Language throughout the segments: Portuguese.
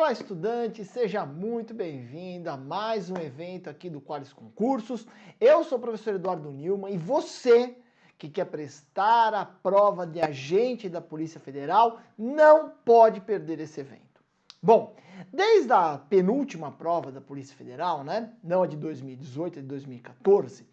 Olá, estudante, seja muito bem-vindo a mais um evento aqui do Qualis Concursos. Eu sou o professor Eduardo Nilman e você que quer prestar a prova de agente da Polícia Federal não pode perder esse evento. Bom, desde a penúltima prova da Polícia Federal, né, não a de 2018, a de 2014,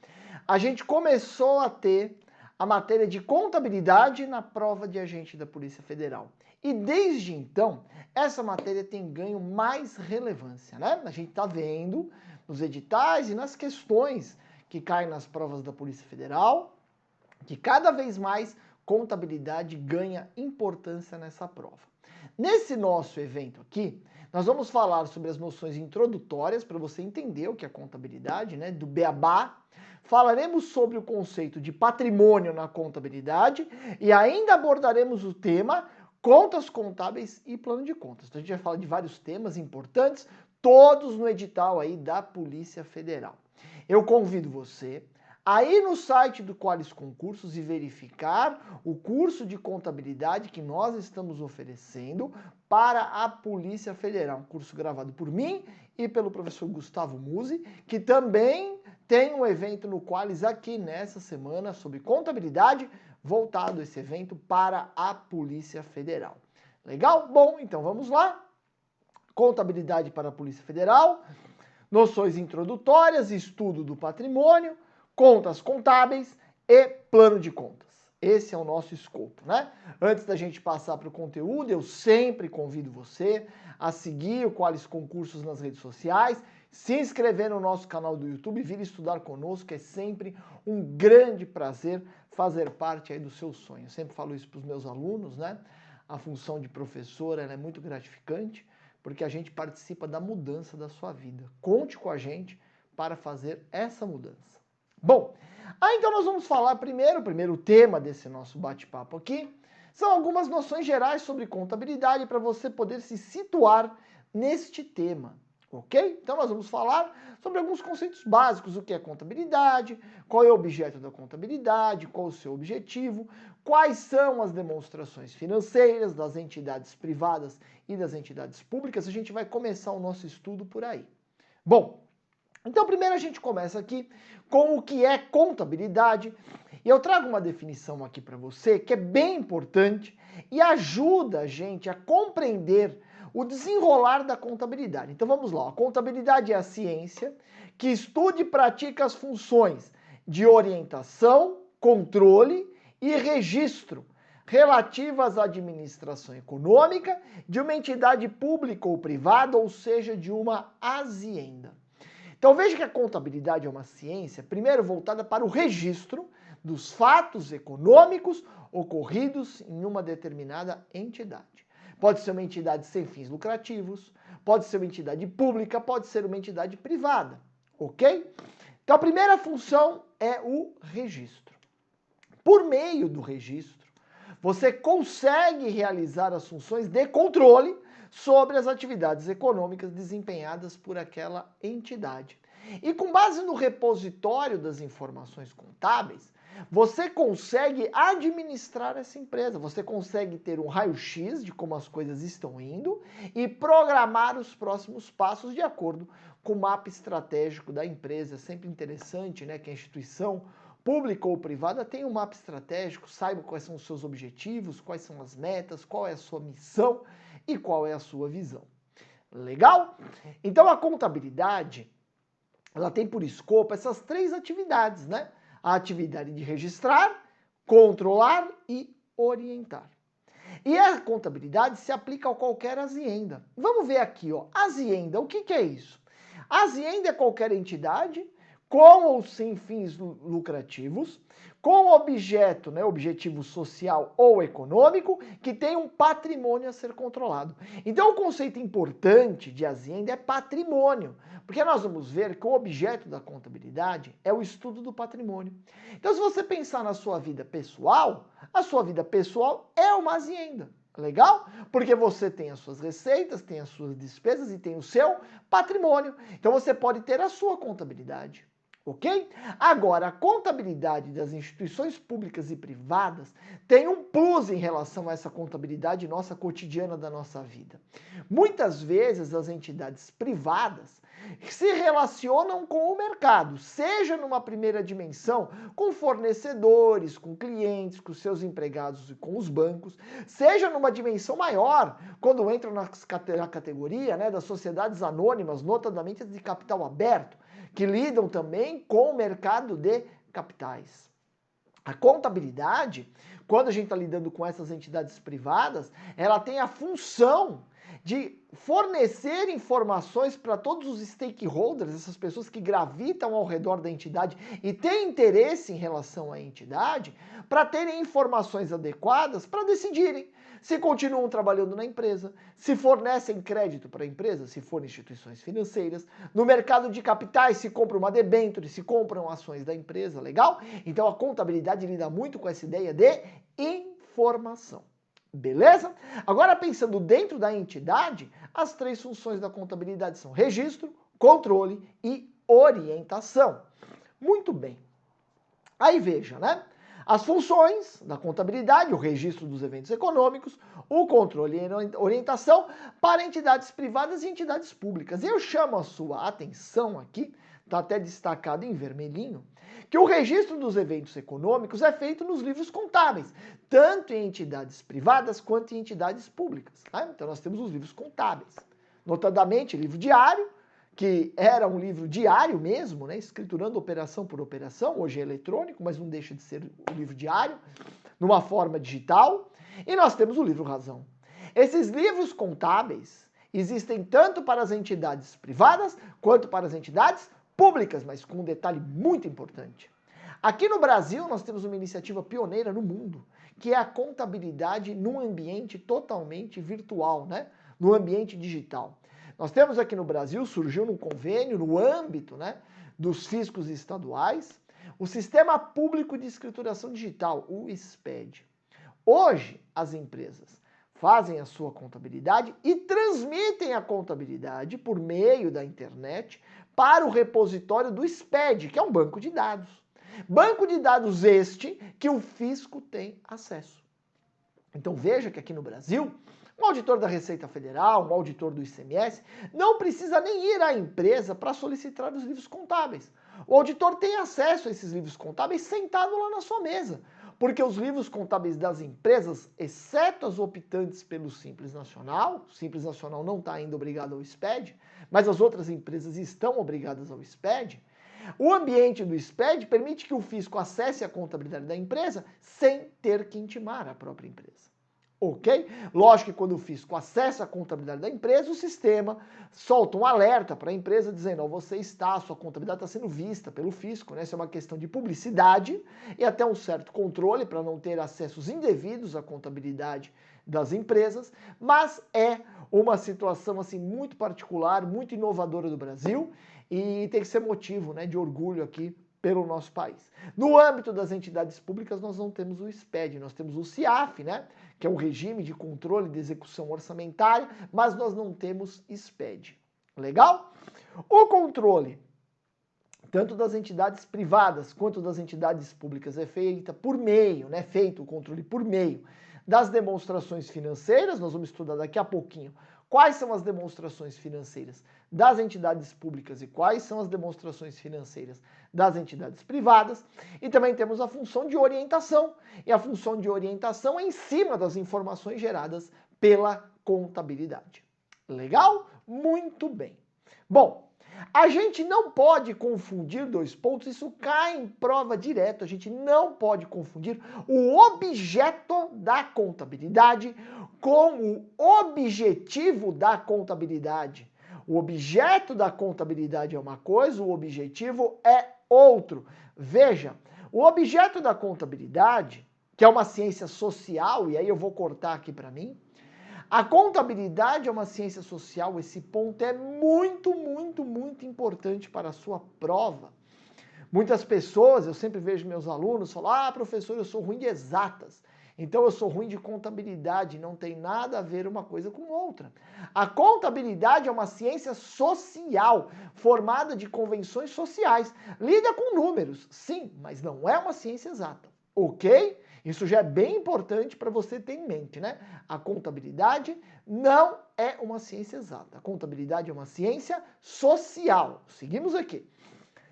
a gente começou a ter a matéria de contabilidade na prova de agente da Polícia Federal. E desde então, essa matéria tem ganho mais relevância, né? A gente está vendo nos editais e nas questões que caem nas provas da Polícia Federal, que cada vez mais contabilidade ganha importância nessa prova. Nesse nosso evento aqui, nós vamos falar sobre as noções introdutórias para você entender o que é contabilidade, né? Do beabá. Falaremos sobre o conceito de patrimônio na contabilidade e ainda abordaremos o tema contas contábeis e plano de contas. Então a gente vai falar de vários temas importantes, todos no edital aí da Polícia Federal. Eu convido você a ir no site do Qualis Concursos e verificar o curso de contabilidade que nós estamos oferecendo para a Polícia Federal. Um curso gravado por mim e pelo professor Gustavo Musi, que também tem um evento no Qualis aqui nessa semana sobre contabilidade, voltado esse evento para a Polícia Federal. Legal? Bom, então vamos lá. Contabilidade para a Polícia Federal, noções introdutórias, estudo do patrimônio, contas contábeis e plano de contas. Esse é o nosso escopo, né? Antes da gente passar para o conteúdo, eu sempre convido você a seguir o Qualis Concursos nas redes sociais, se inscrever no nosso canal do YouTube, vir estudar conosco, é sempre um grande prazer fazer parte aí do seu sonho. Eu sempre falo isso para os meus alunos, né? A função de professor ela é muito gratificante, porque a gente participa da mudança da sua vida. Conte com a gente para fazer essa mudança. Bom, então nós vamos falar primeiro, o primeiro tema desse nosso bate-papo aqui, são algumas noções gerais sobre contabilidade para você poder se situar neste tema, ok? Então nós vamos falar sobre alguns conceitos básicos, o que é contabilidade, qual é o objeto da contabilidade, qual o seu objetivo, quais são as demonstrações financeiras das entidades privadas e das entidades públicas. A gente vai começar o nosso estudo por aí. Bom, então primeiro a gente começa aqui com o que é contabilidade, e eu trago uma definição aqui para você que é bem importante e ajuda a gente a compreender o desenrolar da contabilidade. Então vamos lá, a contabilidade é a ciência que estuda e pratica as funções de orientação, controle e registro relativas à administração econômica de uma entidade pública ou privada, ou seja, de uma azienda. Então veja que a contabilidade é uma ciência, primeiro voltada para o registro dos fatos econômicos ocorridos em uma determinada entidade. Pode ser uma entidade sem fins lucrativos, pode ser uma entidade pública, pode ser uma entidade privada, ok? Então a primeira função é o registro. Por meio do registro, você consegue realizar as funções de controle sobre as atividades econômicas desempenhadas por aquela entidade. E com base no repositório das informações contábeis, você consegue administrar essa empresa, você consegue ter um raio-x de como as coisas estão indo e programar os próximos passos de acordo com o mapa estratégico da empresa. É sempre interessante, né, que a instituição pública ou privada tenha um mapa estratégico, saiba quais são os seus objetivos, quais são as metas, qual é a sua missão e qual é a sua visão. Legal? Então a contabilidade, ela tem por escopo essas três atividades, né? A atividade de registrar, controlar e orientar. E a contabilidade se aplica a qualquer azienda. Vamos ver aqui, ó. Azienda, o que é isso? Azienda é qualquer entidade com ou sem fins lucrativos, com objeto, né, objetivo social ou econômico, que tem um patrimônio a ser controlado. Então o conceito importante de azienda é patrimônio, porque nós vamos ver que o objeto da contabilidade é o estudo do patrimônio. Então se você pensar na sua vida pessoal, a sua vida pessoal é uma azienda. Legal? Porque você tem as suas receitas, tem as suas despesas e tem o seu patrimônio. Então você pode ter a sua contabilidade. Ok? Agora, a contabilidade das instituições públicas e privadas tem um plus em relação a essa contabilidade nossa cotidiana da nossa vida. Muitas vezes as entidades privadas se relacionam com o mercado, seja numa primeira dimensão com fornecedores, com clientes, com seus empregados e com os bancos, seja numa dimensão maior, quando entram na categoria, né, das sociedades anônimas, notadamente de capital aberto, que lidam também com o mercado de capitais. A contabilidade, quando a gente está lidando com essas entidades privadas, ela tem a função de fornecer informações para todos os stakeholders, essas pessoas que gravitam ao redor da entidade e têm interesse em relação à entidade, para terem informações adequadas para decidirem se continuam trabalhando na empresa, se fornecem crédito para a empresa, se forem instituições financeiras, no mercado de capitais, se compra uma debênture, se compram ações da empresa, legal? Então a contabilidade lida muito com essa ideia de informação. Beleza? Agora pensando dentro da entidade, as três funções da contabilidade são registro, controle e orientação. Muito bem. Aí veja, né? As funções da contabilidade, o registro dos eventos econômicos, o controle e orientação para entidades privadas e entidades públicas. Eu chamo a sua atenção aqui, está até destacado em vermelhinho, que o registro dos eventos econômicos é feito nos livros contábeis, tanto em entidades privadas quanto em entidades públicas. Tá? Então nós temos os livros contábeis, notadamente livro diário, que era um livro diário mesmo, né, escriturando operação por operação, hoje é eletrônico, mas não deixa de ser um livro diário, numa forma digital, e nós temos o livro Razão. Esses livros contábeis existem tanto para as entidades privadas quanto para as entidades públicas, mas com um detalhe muito importante. Aqui no Brasil nós temos uma iniciativa pioneira no mundo, que é a contabilidade num ambiente totalmente virtual, né, no ambiente digital. Nós temos aqui no Brasil, surgiu num convênio, no âmbito, né, dos fiscos estaduais, o Sistema Público de Escrituração Digital, o SPED. Hoje, as empresas fazem a sua contabilidade e transmitem a contabilidade por meio da internet para o repositório do SPED, que é um banco de dados. Banco de dados este que o fisco tem acesso. Então veja que aqui no Brasil, um auditor da Receita Federal, um auditor do ICMS, não precisa nem ir à empresa para solicitar os livros contábeis. O auditor tem acesso a esses livros contábeis sentado lá na sua mesa, porque os livros contábeis das empresas, exceto as optantes pelo Simples Nacional, o Simples Nacional não está ainda obrigado ao SPED, mas as outras empresas estão obrigadas ao SPED, o ambiente do SPED permite que o fisco acesse a contabilidade da empresa sem ter que intimar a própria empresa. Ok? Lógico que quando o fisco acessa a contabilidade da empresa, o sistema solta um alerta para a empresa dizendo, ó, a sua contabilidade está sendo vista pelo fisco, né? Isso é uma questão de publicidade e até um certo controle para não ter acessos indevidos à contabilidade das empresas, mas é uma situação assim muito particular, muito inovadora do Brasil e tem que ser motivo, né, de orgulho aqui pelo nosso país. No âmbito das entidades públicas, nós não temos o SPED, nós temos o CIAF, né, que é o Regime de Controle de Execução Orçamentária, mas nós não temos SPED. Legal? O controle, tanto das entidades privadas quanto das entidades públicas, é feito o controle por meio das demonstrações financeiras, nós vamos estudar daqui a pouquinho quais são as demonstrações financeiras das entidades públicas e quais são as demonstrações financeiras das entidades privadas. E também temos a função de orientação. E a função de orientação é em cima das informações geradas pela contabilidade. Legal? Muito bem. Bom, a gente não pode confundir dois pontos, isso cai em prova direto, a gente não pode confundir o objeto da contabilidade com o objetivo da contabilidade. O objeto da contabilidade é uma coisa, o objetivo é outro. Veja, o objeto da contabilidade, que é uma ciência social, e aí eu vou cortar aqui para mim, a contabilidade é uma ciência social, esse ponto é muito, muito, muito importante para a sua prova. Muitas pessoas, eu sempre vejo meus alunos falar, professor, eu sou ruim de exatas. Então eu sou ruim de contabilidade, não tem nada a ver uma coisa com outra. A contabilidade é uma ciência social, formada de convenções sociais. Lida com números, sim, mas não é uma ciência exata. Ok? Isso já é bem importante para você ter em mente, né? A contabilidade não é uma ciência exata. A contabilidade é uma ciência social. Seguimos aqui.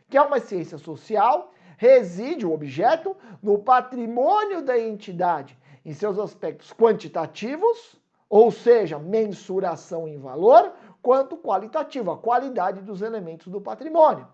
Que é uma ciência social, reside o objeto no patrimônio da entidade, em seus aspectos quantitativos, ou seja, mensuração em valor, quanto qualitativo, a qualidade dos elementos do patrimônio.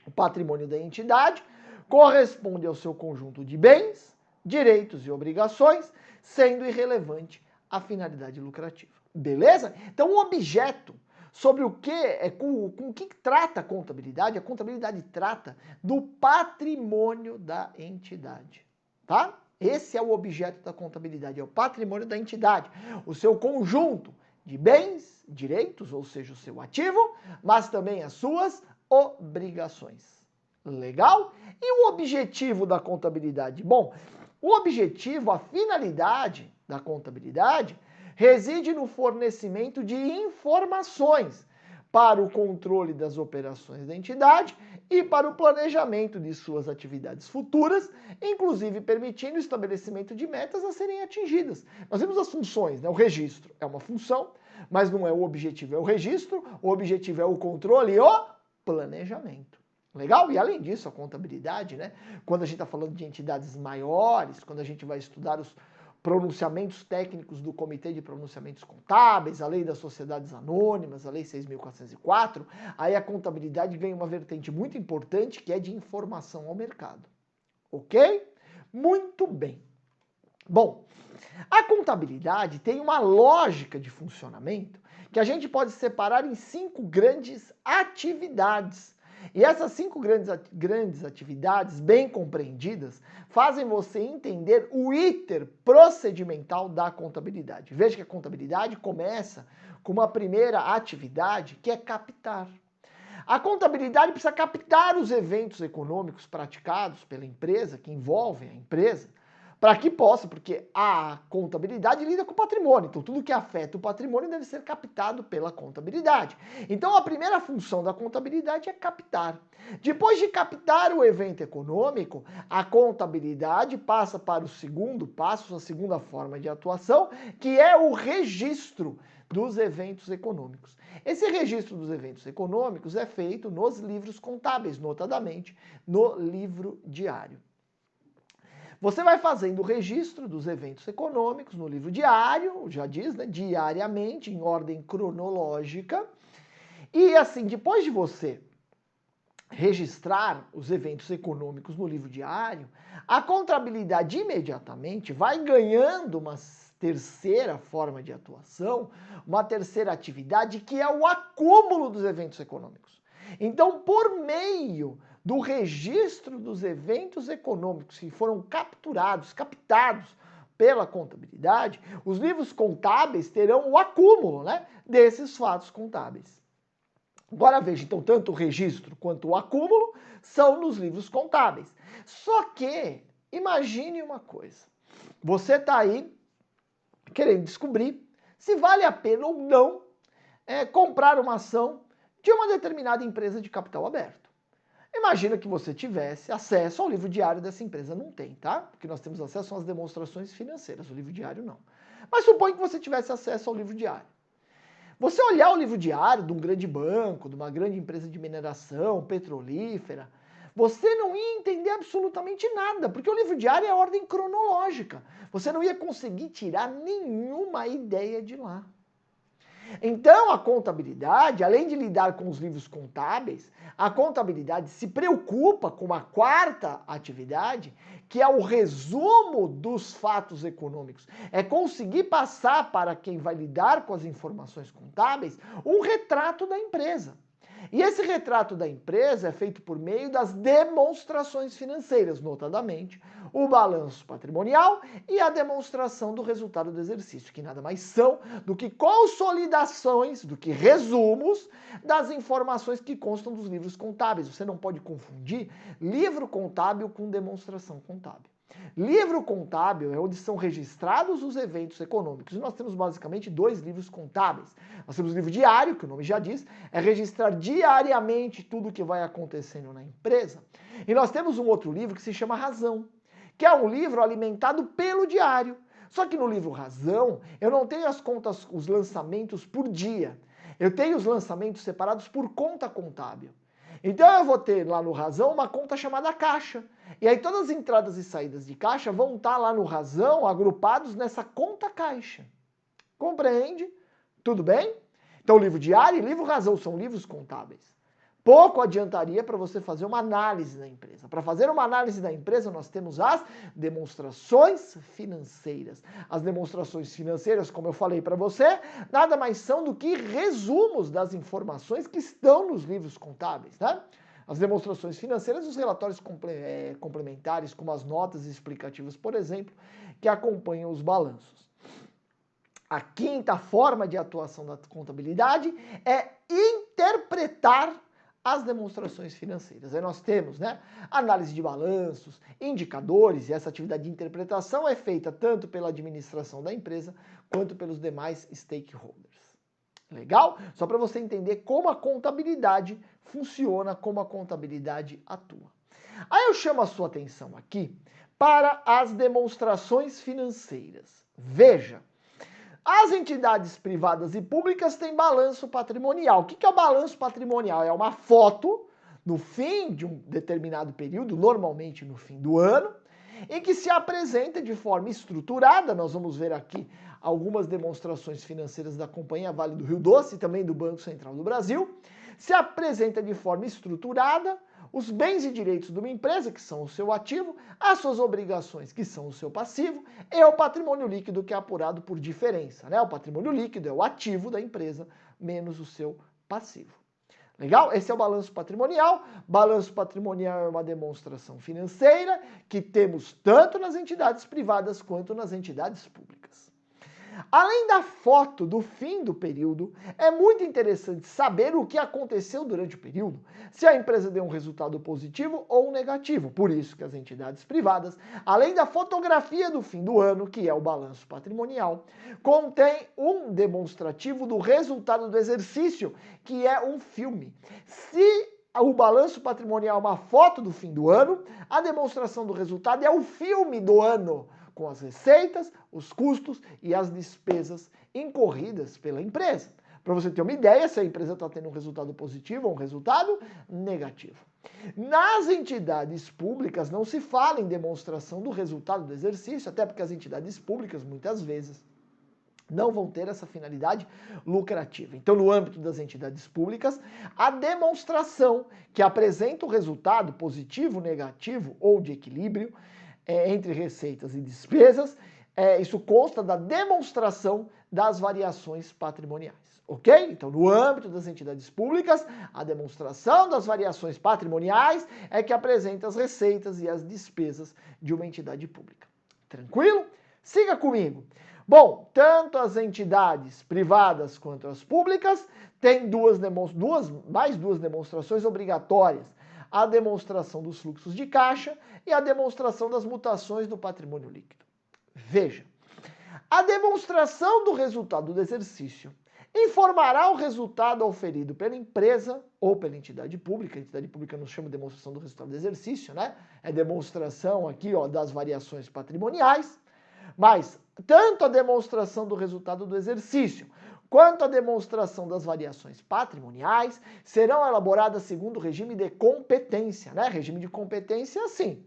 O patrimônio da entidade corresponde ao seu conjunto de bens, direitos e obrigações, sendo irrelevante a finalidade lucrativa. Beleza? Então o objeto sobre o que, com o que trata a contabilidade trata do patrimônio da entidade, tá? Esse é o objeto da contabilidade, é o patrimônio da entidade, o seu conjunto de bens, direitos, ou seja, o seu ativo, mas também as suas obrigações. Legal? E o objetivo da contabilidade? Bom, o objetivo, a finalidade da contabilidade reside no fornecimento de informações para o controle das operações da entidade e para o planejamento de suas atividades futuras, inclusive permitindo o estabelecimento de metas a serem atingidas. Nós vimos as funções, né? O registro é uma função, mas não é o objetivo, é o registro, o objetivo é o controle e o planejamento. Legal? E além disso, a contabilidade, né? Quando a gente está falando de entidades maiores, quando a gente vai estudar os pronunciamentos técnicos do Comitê de Pronunciamentos Contábeis, a Lei das Sociedades Anônimas, a Lei 6.404, aí a contabilidade ganha uma vertente muito importante que é de informação ao mercado. Ok? Muito bem. Bom, a contabilidade tem uma lógica de funcionamento que a gente pode separar em 5 grandes atividades. E essas 5 grandes atividades, bem compreendidas, fazem você entender o iter procedimental da contabilidade. Veja que a contabilidade começa com uma primeira atividade que é captar. A contabilidade precisa captar os eventos econômicos praticados pela empresa, que envolvem a empresa, para que possa, porque a contabilidade lida com o patrimônio, então tudo que afeta o patrimônio deve ser captado pela contabilidade. Então a primeira função da contabilidade é captar. Depois de captar o evento econômico, a contabilidade passa para o segundo passo, a segunda forma de atuação, que é o registro dos eventos econômicos. Esse registro dos eventos econômicos é feito nos livros contábeis, notadamente no livro diário. Você vai fazendo o registro dos eventos econômicos no livro diário, já diz, né, diariamente, em ordem cronológica. E assim, depois de você registrar os eventos econômicos no livro diário, a contabilidade imediatamente vai ganhando uma terceira forma de atuação, uma terceira atividade, que é o acúmulo dos eventos econômicos. Então, por meio do registro dos eventos econômicos que foram captados pela contabilidade, os livros contábeis terão o acúmulo, né, desses fatos contábeis. Agora veja, então, tanto o registro quanto o acúmulo são nos livros contábeis. Só que, imagine uma coisa, você está aí querendo descobrir se vale a pena ou não comprar uma ação de uma determinada empresa de capital aberto. Imagina que você tivesse acesso ao livro diário dessa empresa. Não tem, tá? Porque nós temos acesso às demonstrações financeiras, o livro diário não. Mas suponha que você tivesse acesso ao livro diário. Você olhar o livro diário de um grande banco, de uma grande empresa de mineração, petrolífera, você não ia entender absolutamente nada, porque o livro diário é a ordem cronológica. Você não ia conseguir tirar nenhuma ideia de lá. Então, a contabilidade, além de lidar com os livros contábeis, a contabilidade se preocupa com uma quarta atividade, que é o resumo dos fatos econômicos. É conseguir passar para quem vai lidar com as informações contábeis um retrato da empresa. E esse retrato da empresa é feito por meio das demonstrações financeiras, notadamente o balanço patrimonial e a demonstração do resultado do exercício, que nada mais são do que consolidações, do que resumos das informações que constam dos livros contábeis. Você não pode confundir livro contábil com demonstração contábil. Livro contábil é onde são registrados os eventos econômicos. E nós temos basicamente 2 livros contábeis. Nós temos o livro diário, que o nome já diz, é registrar diariamente tudo o que vai acontecendo na empresa. E nós temos um outro livro que se chama Razão, que é um livro alimentado pelo diário. Só que no livro Razão, eu não tenho as contas, os lançamentos por dia. Eu tenho os lançamentos separados por conta contábil. Então eu vou ter lá no Razão uma conta chamada caixa. E aí todas as entradas e saídas de caixa vão estar lá no Razão agrupados nessa conta caixa. Compreende? Tudo bem? Então livro diário e livro Razão são livros contábeis. Pouco adiantaria para você fazer uma análise da empresa. Para fazer uma análise da empresa, nós temos as demonstrações financeiras. As demonstrações financeiras, como eu falei para você, nada mais são do que resumos das informações que estão nos livros contábeis, né? As demonstrações financeiras e os relatórios complementares, como as notas explicativas, por exemplo, que acompanham os balanços. A quinta forma de atuação da contabilidade é interpretar as demonstrações financeiras. Aí nós temos, né, análise de balanços, indicadores, e essa atividade de interpretação é feita tanto pela administração da empresa quanto pelos demais stakeholders. Legal? Só para você entender como a contabilidade funciona, como a contabilidade atua. Aí eu chamo a sua atenção aqui para as demonstrações financeiras. Veja, as entidades privadas e públicas têm balanço patrimonial. O que é o balanço patrimonial? É uma foto no fim de um determinado período, normalmente no fim do ano, em que se apresenta de forma estruturada. Nós vamos ver aqui algumas demonstrações financeiras da Companhia Vale do Rio Doce e também do Banco Central do Brasil. Se apresenta de forma estruturada os bens e direitos de uma empresa, que são o seu ativo, as suas obrigações, que são o seu passivo, e o patrimônio líquido, que é apurado por diferença, né? O patrimônio líquido é o ativo da empresa menos o seu passivo. Legal? Esse é o balanço patrimonial. Balanço patrimonial é uma demonstração financeira que temos tanto nas entidades privadas quanto nas entidades públicas. Além da foto do fim do período, é muito interessante saber o que aconteceu durante o período, se a empresa deu um resultado positivo ou negativo. Por isso que as entidades privadas, além da fotografia do fim do ano, que é o balanço patrimonial, contém um demonstrativo do resultado do exercício, que é um filme. Se o balanço patrimonial é uma foto do fim do ano, a demonstração do resultado é o filme do ano, com as receitas, os custos e as despesas incorridas pela empresa. Para você ter uma ideia se a empresa está tendo um resultado positivo ou um resultado negativo. Nas entidades públicas não se fala em demonstração do resultado do exercício, até porque as entidades públicas muitas vezes não vão ter essa finalidade lucrativa. Então, no âmbito das entidades públicas, a demonstração que apresenta o resultado positivo, negativo ou de equilíbrio entre receitas e despesas, isso consta da demonstração das variações patrimoniais, ok? Então, no âmbito das entidades públicas, a demonstração das variações patrimoniais é que apresenta as receitas e as despesas de uma entidade pública. Tranquilo? Siga comigo. Bom, tanto as entidades privadas quanto as públicas têm mais duas demonstrações obrigatórias. A demonstração dos fluxos de caixa e a demonstração das mutações do patrimônio líquido. Veja, a demonstração do resultado do exercício informará o resultado auferido pela empresa ou pela entidade pública. A entidade pública não chama de demonstração do resultado do exercício, né? É demonstração aqui, ó, das variações patrimoniais. Mas tanto a demonstração do resultado do exercício quanto a demonstração das variações patrimoniais serão elaboradas segundo o regime de competência, né? Regime de competência é assim.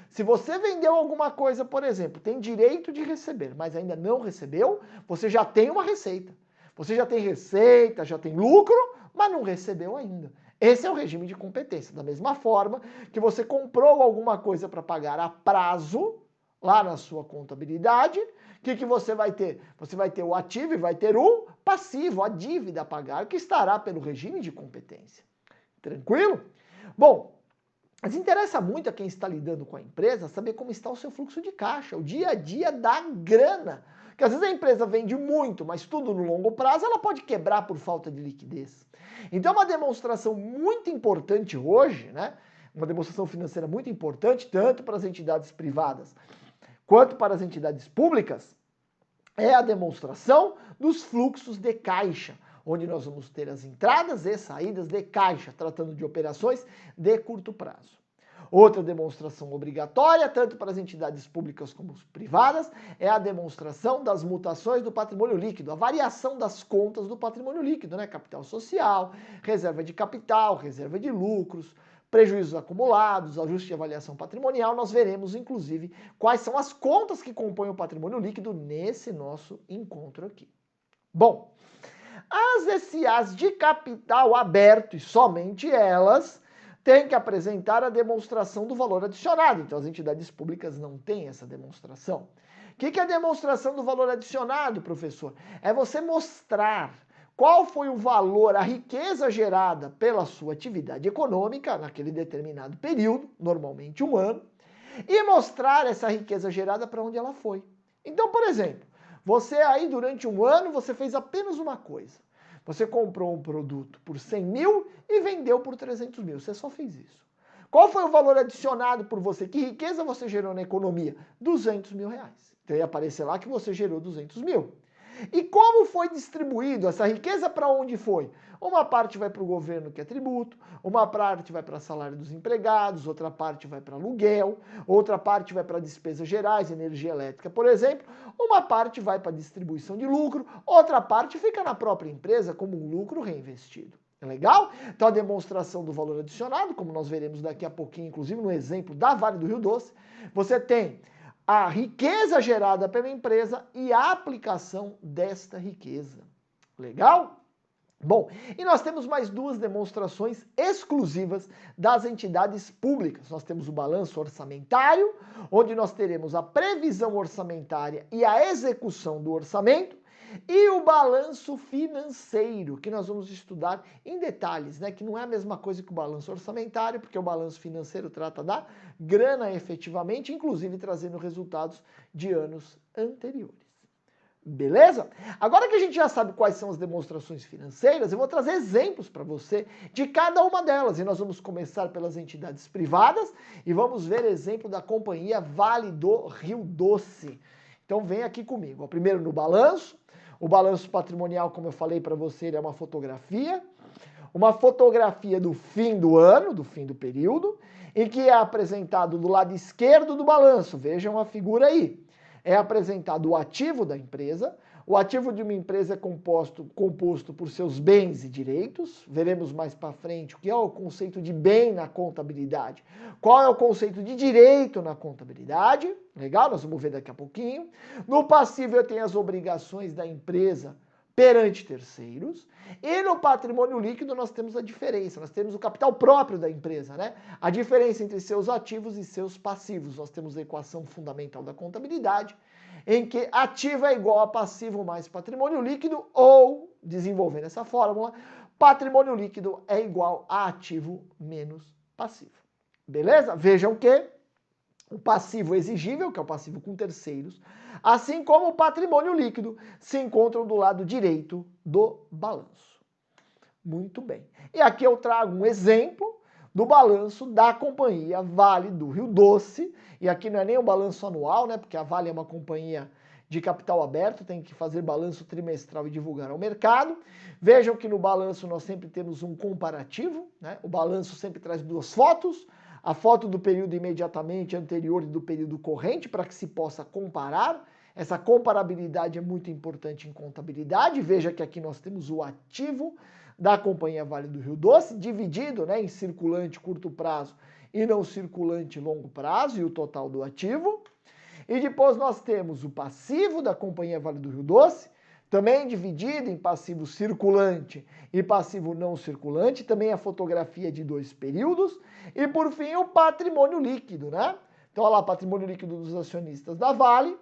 Se você vendeu alguma coisa, por exemplo, tem direito de receber, mas ainda não recebeu, você já tem uma receita. Você já tem receita, já tem lucro, mas não recebeu ainda. Esse é o regime de competência. Da mesma forma que você comprou alguma coisa para pagar a prazo, lá na sua contabilidade, o que você vai ter? Você vai ter o ativo e vai ter o passivo, a dívida a pagar, que estará pelo regime de competência. Tranquilo? Bom, mas interessa muito a quem está lidando com a empresa saber como está o seu fluxo de caixa, o dia a dia da grana. Porque às vezes a empresa vende muito, mas tudo no longo prazo, ela pode quebrar por falta de liquidez. Então, uma demonstração muito importante hoje, né? uma demonstração financeira muito importante, tanto para as entidades privadas quanto para as entidades públicas, é a demonstração dos fluxos de caixa, onde nós vamos ter as entradas e saídas de caixa, tratando de operações de curto prazo. Outra demonstração obrigatória, tanto para as entidades públicas como privadas, é a demonstração das mutações do patrimônio líquido, a variação das contas do patrimônio líquido, né? Capital social, reserva de capital, reserva de lucros, prejuízos acumulados, ajuste de avaliação patrimonial. Nós veremos, inclusive, quais são as contas que compõem o patrimônio líquido nesse nosso encontro aqui. Bom, as SAs de capital aberto, e somente elas, têm que apresentar a demonstração do valor adicionado. Então, as entidades públicas não têm essa demonstração. O que é a demonstração do valor adicionado, professor? É você mostrar qual foi o valor, a riqueza gerada pela sua atividade econômica naquele determinado período, normalmente um ano, e mostrar essa riqueza gerada para onde ela foi. Então, por exemplo, você aí durante um ano, você fez apenas uma coisa. Você comprou um produto por 100 mil e vendeu por 300 mil. Você só fez isso. Qual foi o valor adicionado por você? Que riqueza você gerou na economia? 200 mil reais. Então ia aparecer lá que você gerou 200 mil. E como foi distribuído essa riqueza? Para onde foi? Uma parte vai para o governo, que é tributo, uma parte vai para salário dos empregados, outra parte vai para aluguel, outra parte vai para despesas gerais, energia elétrica, por exemplo, uma parte vai para distribuição de lucro, outra parte fica na própria empresa como um lucro reinvestido. É legal? Então a demonstração do valor adicionado, como nós veremos daqui a pouquinho, inclusive no exemplo da Vale do Rio Doce, você tem a riqueza gerada pela empresa e a aplicação desta riqueza. Legal? Bom, e nós temos mais duas demonstrações exclusivas das entidades públicas. Nós temos o balanço orçamentário, onde nós teremos a previsão orçamentária e a execução do orçamento, e o balanço financeiro, que nós vamos estudar em detalhes, né? Que não é a mesma coisa que o balanço orçamentário, porque o balanço financeiro trata da grana efetivamente, inclusive trazendo resultados de anos anteriores. Beleza? Agora que a gente já sabe quais são as demonstrações financeiras, eu vou trazer exemplos para você de cada uma delas. E nós vamos começar pelas entidades privadas e vamos ver exemplo da companhia Vale do Rio Doce. Então vem aqui comigo. Primeiro no balanço. O balanço patrimonial, como eu falei para você, ele é uma fotografia do fim do ano, do fim do período, em que é apresentado do lado esquerdo do balanço. Vejam a figura aí. É apresentado o ativo da empresa. O ativo de uma empresa é composto por seus bens e direitos. Veremos mais para frente o que é o conceito de bem na contabilidade. Qual é o conceito de direito na contabilidade? Legal? Nós vamos ver daqui a pouquinho. No passivo eu tenho as obrigações da empresa perante terceiros. E no patrimônio líquido nós temos a diferença, nós temos o capital próprio da empresa, né? A diferença entre seus ativos e seus passivos. Nós temos a equação fundamental da contabilidade, em que ativo é igual a passivo mais patrimônio líquido, ou, desenvolvendo essa fórmula, patrimônio líquido é igual a ativo menos passivo. Beleza? Vejam que o passivo exigível, que é o passivo com terceiros, assim como o patrimônio líquido, se encontram do lado direito do balanço. Muito bem. E aqui eu trago um exemplo do balanço da companhia Vale do Rio Doce. E aqui não é nem um balanço anual, né? Porque a Vale é uma companhia de capital aberto, tem que fazer balanço trimestral e divulgar ao mercado. Vejam que no balanço nós sempre temos um comparativo, né? O balanço sempre traz duas fotos. A foto do período imediatamente anterior e do período corrente, para que se possa comparar. Essa comparabilidade é muito importante em contabilidade. Veja que aqui nós temos o ativo da companhia Vale do Rio Doce, dividido, né, em circulante curto prazo e não circulante longo prazo, e o total do ativo. E depois nós temos o passivo da companhia Vale do Rio Doce, também dividido em passivo circulante e passivo não circulante, também a fotografia de dois períodos, e por fim o patrimônio líquido, né? Então olha lá, patrimônio líquido dos acionistas da Vale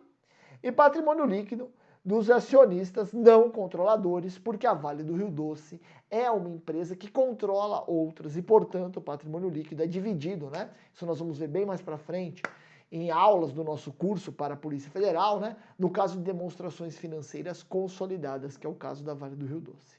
e patrimônio líquido dos acionistas não controladores, porque a Vale do Rio Doce é uma empresa que controla outras e, portanto, o patrimônio líquido é dividido, né? Isso nós vamos ver bem mais para frente em aulas do nosso curso para a Polícia Federal, né? No caso de demonstrações financeiras consolidadas, que é o caso da Vale do Rio Doce.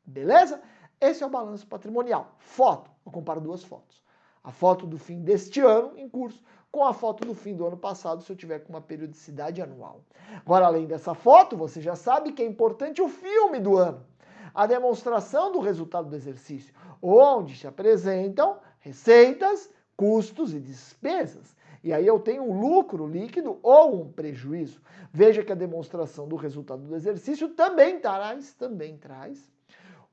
Beleza? Esse é o balanço patrimonial. Foto. Eu comparo duas fotos. A foto do fim deste ano em curso com a foto do fim do ano passado, se eu tiver com uma periodicidade anual. Agora, além dessa foto, você já sabe que é importante o filme do ano. A demonstração do resultado do exercício, onde se apresentam receitas, custos e despesas. E aí eu tenho um lucro líquido ou um prejuízo. Veja que a demonstração do resultado do exercício também traz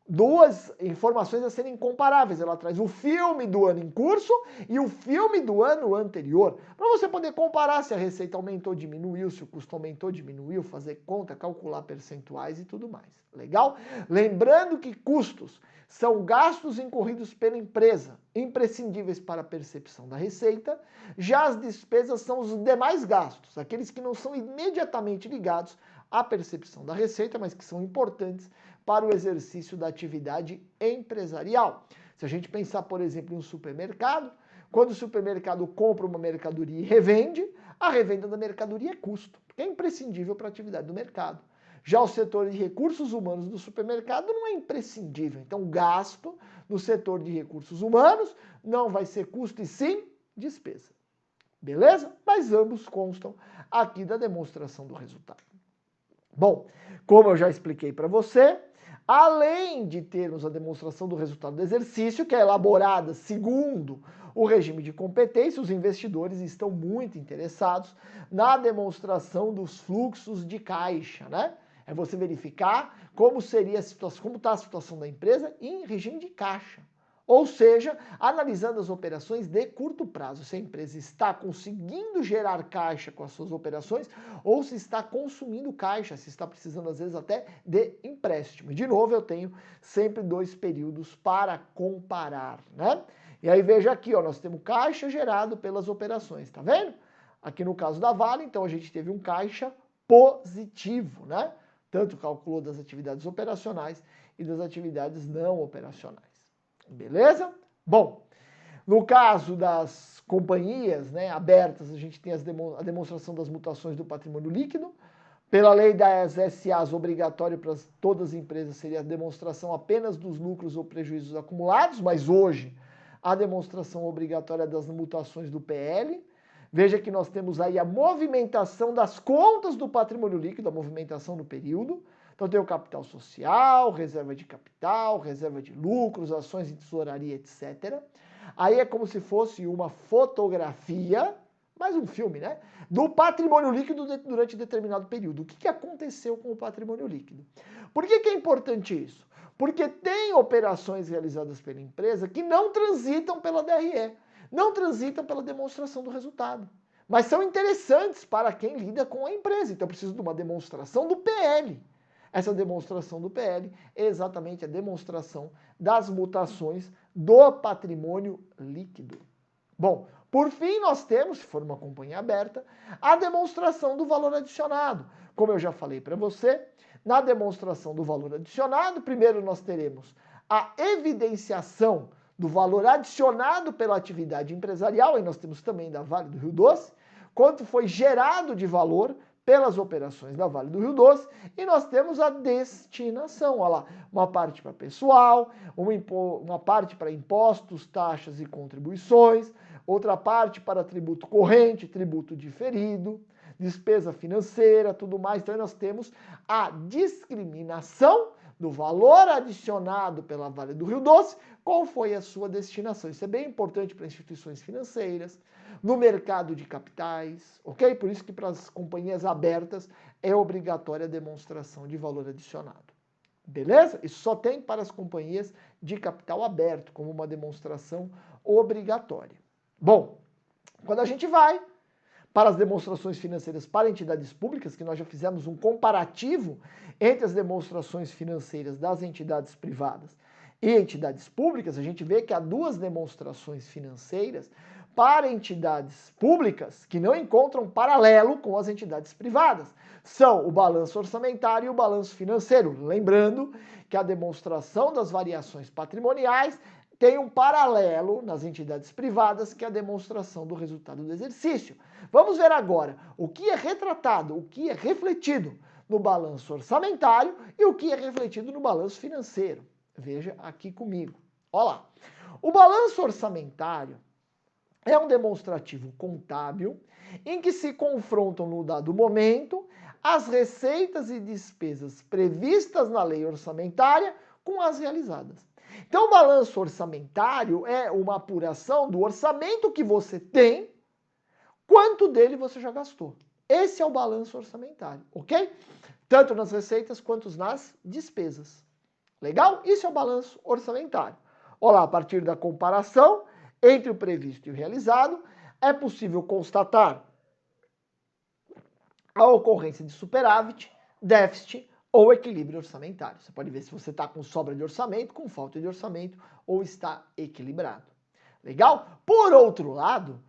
duas informações a serem comparáveis. Ela traz o filme do ano em curso e o filme do ano anterior, para você poder comparar se a receita aumentou ou diminuiu, se o custo aumentou ou diminuiu, fazer conta, calcular percentuais e tudo mais. Legal? Lembrando que custos são gastos incorridos pela empresa, imprescindíveis para a percepção da receita. Já as despesas são os demais gastos, aqueles que não são imediatamente ligados à percepção da receita, mas que são importantes para o exercício da atividade empresarial. Se a gente pensar, por exemplo, em um supermercado, quando o supermercado compra uma mercadoria e revende, a revenda da mercadoria é custo, porque é imprescindível para a atividade do mercado. Já o setor de recursos humanos do supermercado não é imprescindível. Então, gasto no setor de recursos humanos não vai ser custo e sim despesa. Beleza? Mas ambos constam aqui da demonstração do resultado. Bom, como eu já expliquei para você, além de termos a demonstração do resultado do exercício, que é elaborada segundo o regime de competência, os investidores estão muito interessados na demonstração dos fluxos de caixa, né? É você verificar como seria a situação, como está a situação da empresa em regime de caixa. Ou seja, analisando as operações de curto prazo, se a empresa está conseguindo gerar caixa com as suas operações ou se está consumindo caixa, se está precisando às vezes até de empréstimo. De novo, eu tenho sempre dois períodos para comparar, né? E aí veja aqui, ó, nós temos caixa gerado pelas operações, tá vendo? Aqui no caso da Vale, então a gente teve um caixa positivo, né? Tanto calculou das atividades operacionais e das atividades não operacionais. Beleza? Bom, no caso das companhias, né, abertas, a gente tem a demonstração das mutações do patrimônio líquido. Pela lei das SAs, obrigatório para todas as empresas seria a demonstração apenas dos lucros ou prejuízos acumulados, mas hoje a demonstração obrigatória das mutações do PL. Veja que nós temos aí a movimentação das contas do patrimônio líquido, a movimentação no período. Então tem o capital social, reserva de capital, reserva de lucros, ações em tesouraria, etc. Aí é como se fosse uma fotografia, mais um filme, né? Do patrimônio líquido durante determinado período. O que aconteceu com o patrimônio líquido? Por que é importante isso? Porque tem operações realizadas pela empresa que não transitam pela DRE, não transitam pela demonstração do resultado. Mas são interessantes para quem lida com a empresa. Então precisa de uma demonstração do PL. Essa demonstração do PL é exatamente a demonstração das mutações do patrimônio líquido. Bom, por fim nós temos, se for uma companhia aberta, a demonstração do valor adicionado. Como eu já falei para você, na demonstração do valor adicionado, primeiro nós teremos a evidenciação do valor adicionado pela atividade empresarial, e nós temos também da Vale do Rio Doce, quanto foi gerado de valor pelas operações da Vale do Rio Doce, e nós temos a destinação, olha lá, uma parte para pessoal, uma parte para impostos, taxas e contribuições, outra parte para tributo corrente, tributo diferido, despesa financeira, tudo mais. Então nós temos a discriminação do valor adicionado pela Vale do Rio Doce, qual foi a sua destinação. Isso é bem importante para instituições financeiras, no mercado de capitais, ok? Por isso que para as companhias abertas é obrigatória a demonstração de valor adicionado. Beleza? Isso só tem para as companhias de capital aberto, como uma demonstração obrigatória. Bom, quando a gente vai para as demonstrações financeiras para entidades públicas, que nós já fizemos um comparativo entre as demonstrações financeiras das entidades privadas e entidades públicas, a gente vê que há duas demonstrações financeiras para entidades públicas que não encontram paralelo com as entidades privadas. São o balanço orçamentário e o balanço financeiro. Lembrando que a demonstração das variações patrimoniais tem um paralelo nas entidades privadas, que é a demonstração do resultado do exercício. Vamos ver agora o que é retratado, o que é refletido no balanço orçamentário e o que é refletido no balanço financeiro. Veja aqui comigo. Olha lá. O balanço orçamentário, é um demonstrativo contábil em que se confrontam no dado momento as receitas e despesas previstas na lei orçamentária com as realizadas. Então, o balanço orçamentário é uma apuração do orçamento que você tem, quanto dele você já gastou. Esse é o balanço orçamentário, ok? Tanto nas receitas quanto nas despesas. Legal? Isso é o balanço orçamentário. Olha lá, a partir da comparação entre o previsto e o realizado, é possível constatar a ocorrência de superávit, déficit ou equilíbrio orçamentário. Você pode ver se você está com sobra de orçamento, com falta de orçamento ou está equilibrado. Legal? Por outro lado,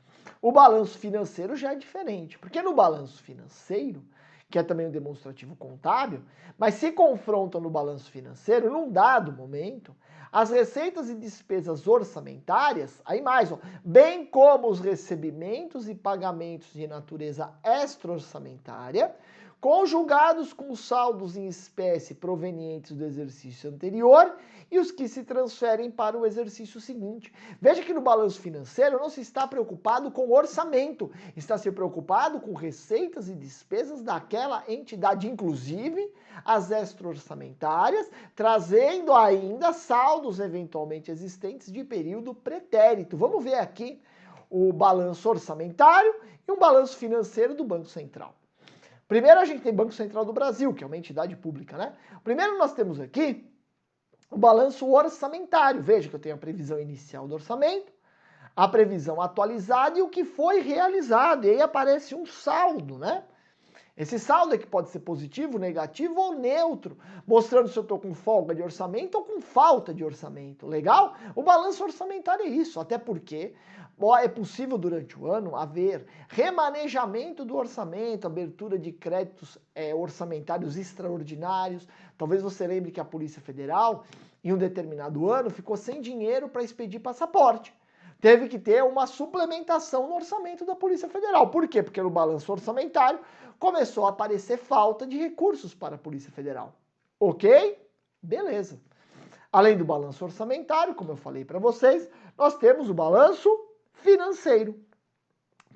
o balanço financeiro já é diferente, porque no balanço financeiro, que é também um demonstrativo contábil, mas se confrontam no balanço financeiro, num dado momento, as receitas e despesas orçamentárias, aí mais, ó, bem como os recebimentos e pagamentos de natureza extra-orçamentária, conjugados com os saldos em espécie provenientes do exercício anterior e os que se transferem para o exercício seguinte. Veja que no balanço financeiro não se está preocupado com orçamento, está se preocupado com receitas e despesas daquela entidade, inclusive as extra-orçamentárias, trazendo ainda saldos eventualmente existentes de período pretérito. Vamos ver aqui o balanço orçamentário e um balanço financeiro do Banco Central. Primeiro a gente tem Banco Central do Brasil, que é uma entidade pública, né? Primeiro nós temos aqui o balanço orçamentário. Veja que eu tenho a previsão inicial do orçamento, a previsão atualizada e o que foi realizado. E aí aparece um saldo, né? Esse saldo é que pode ser positivo, negativo ou neutro, mostrando se eu estou com folga de orçamento ou com falta de orçamento. Legal? O balanço orçamentário é isso, até porque é possível durante o ano haver remanejamento do orçamento, abertura de créditos orçamentários extraordinários. Talvez você lembre que a Polícia Federal, em um determinado ano, ficou sem dinheiro para expedir passaporte. Teve que ter uma suplementação no orçamento da Polícia Federal. Por quê? Porque no balanço orçamentário começou a aparecer falta de recursos para a Polícia Federal. Ok? Beleza. Além do balanço orçamentário, como eu falei para vocês, nós temos o balanço financeiro,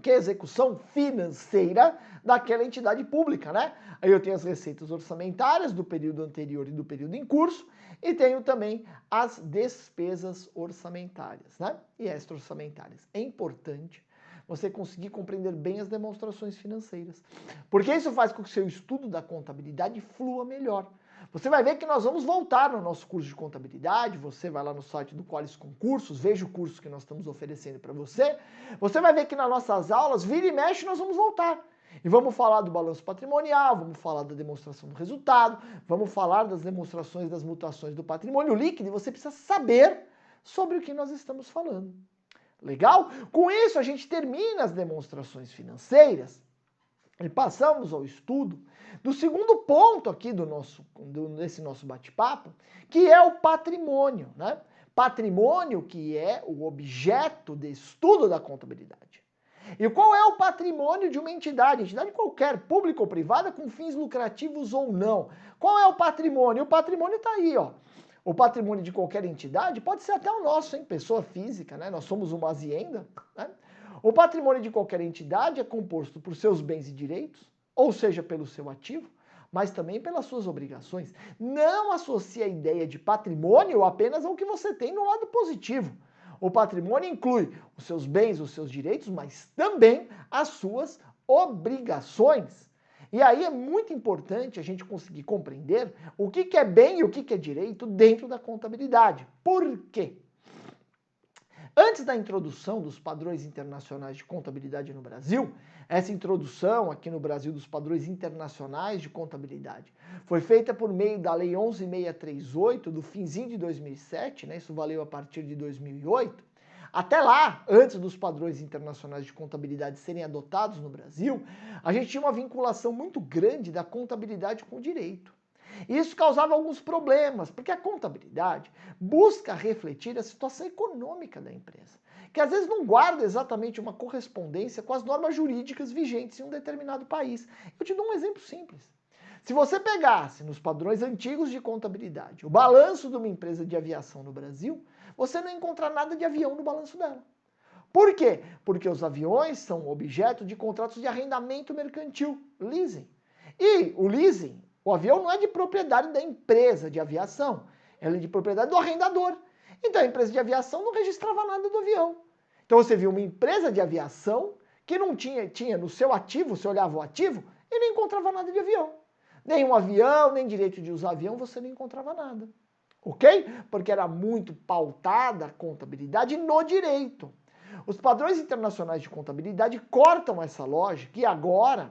que é a execução financeira daquela entidade pública, né? Aí eu tenho as receitas orçamentárias do período anterior e do período em curso, e tenho também as despesas orçamentárias, né? E extra-orçamentárias. É importante você conseguir compreender bem as demonstrações financeiras, porque isso faz com que o seu estudo da contabilidade flua melhor. Você vai ver que nós vamos voltar no nosso curso de contabilidade, você vai lá no site do Qualis Concursos, veja o curso que nós estamos oferecendo para você, você vai ver que nas nossas aulas, vira e mexe, nós vamos voltar. E vamos falar do balanço patrimonial, vamos falar da demonstração do resultado, vamos falar das demonstrações das mutações do patrimônio líquido, e você precisa saber sobre o que nós estamos falando. Legal? Com isso, a gente termina as demonstrações financeiras e passamos ao estudo do segundo ponto aqui desse nosso bate-papo, que é o patrimônio, né? Patrimônio que é o objeto de estudo da contabilidade. E qual é o patrimônio de uma entidade? Entidade qualquer, pública ou privada, com fins lucrativos ou não. Qual é o patrimônio? O patrimônio está aí, ó. O patrimônio de qualquer entidade pode ser até o nosso, hein? Pessoa física, né? Nós somos uma azienda, né? O patrimônio de qualquer entidade é composto por seus bens e direitos, ou seja, pelo seu ativo, mas também pelas suas obrigações. Não associe a ideia de patrimônio apenas ao que você tem no lado positivo. O patrimônio inclui os seus bens, os seus direitos, mas também as suas obrigações. E aí é muito importante a gente conseguir compreender o que é bem e o que é direito dentro da contabilidade. Por quê? Antes da introdução dos padrões internacionais de contabilidade no Brasil, essa introdução aqui no Brasil dos padrões internacionais de contabilidade foi feita por meio da Lei 11.638 do finzinho de 2007, né? Isso valeu a partir de 2008. Até lá, antes dos padrões internacionais de contabilidade serem adotados no Brasil, a gente tinha uma vinculação muito grande da contabilidade com o direito. Isso causava alguns problemas, porque a contabilidade busca refletir a situação econômica da empresa, que às vezes não guarda exatamente uma correspondência com as normas jurídicas vigentes em um determinado país. Eu te dou um exemplo simples. Se você pegasse nos padrões antigos de contabilidade o balanço de uma empresa de aviação no Brasil, você não encontra nada de avião no balanço dela. Por quê? Porque os aviões são objeto de contratos de arrendamento mercantil, leasing. E o leasing, o avião não é de propriedade da empresa de aviação, ela é de propriedade do arrendador. Então a empresa de aviação não registrava nada do avião. Então você viu uma empresa de aviação que não tinha no seu ativo, você olhava o ativo e não encontrava nada de avião. Nem um avião, nem direito de usar avião, você não encontrava nada. Ok? Porque era muito pautada a contabilidade no direito. Os padrões internacionais de contabilidade cortam essa lógica e agora,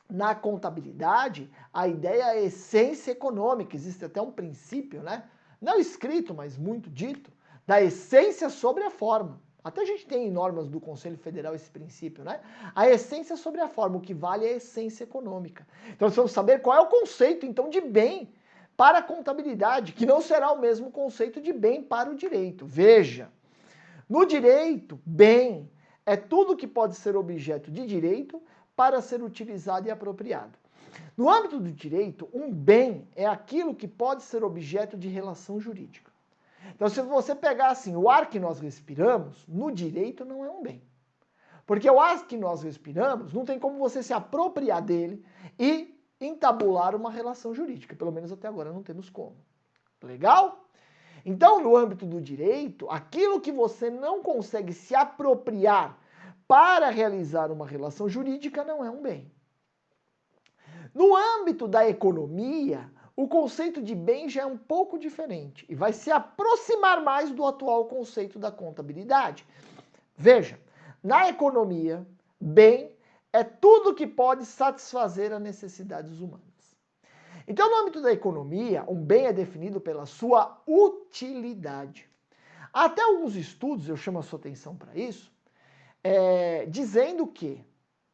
na contabilidade, a ideia é a essência econômica. Existe até um princípio, né? Não escrito, mas muito dito, da essência sobre a forma. Até a gente tem em normas do Conselho Federal esse princípio, né? A essência sobre a forma, o que vale é a essência econômica. Então nós vamos saber qual é o conceito, então, de bem para a contabilidade, que não será o mesmo conceito de bem para o direito. Veja, no direito, bem é tudo que pode ser objeto de direito para ser utilizado e apropriado. No âmbito do direito, um bem é aquilo que pode ser objeto de relação jurídica. Então, se você pegar assim, o ar que nós respiramos, no direito não é um bem. Porque o ar que nós respiramos, não tem como você se apropriar dele e entabular uma relação jurídica. Pelo menos até agora não temos como. Legal? Então, no âmbito do direito, aquilo que você não consegue se apropriar para realizar uma relação jurídica não é um bem. No âmbito da economia, o conceito de bem já é um pouco diferente e vai se aproximar mais do atual conceito da contabilidade. Veja, na economia, bem é tudo que pode satisfazer as necessidades humanas. Então, no âmbito da economia, um bem é definido pela sua utilidade. Até alguns estudos, eu chamo a sua atenção para isso, dizendo que,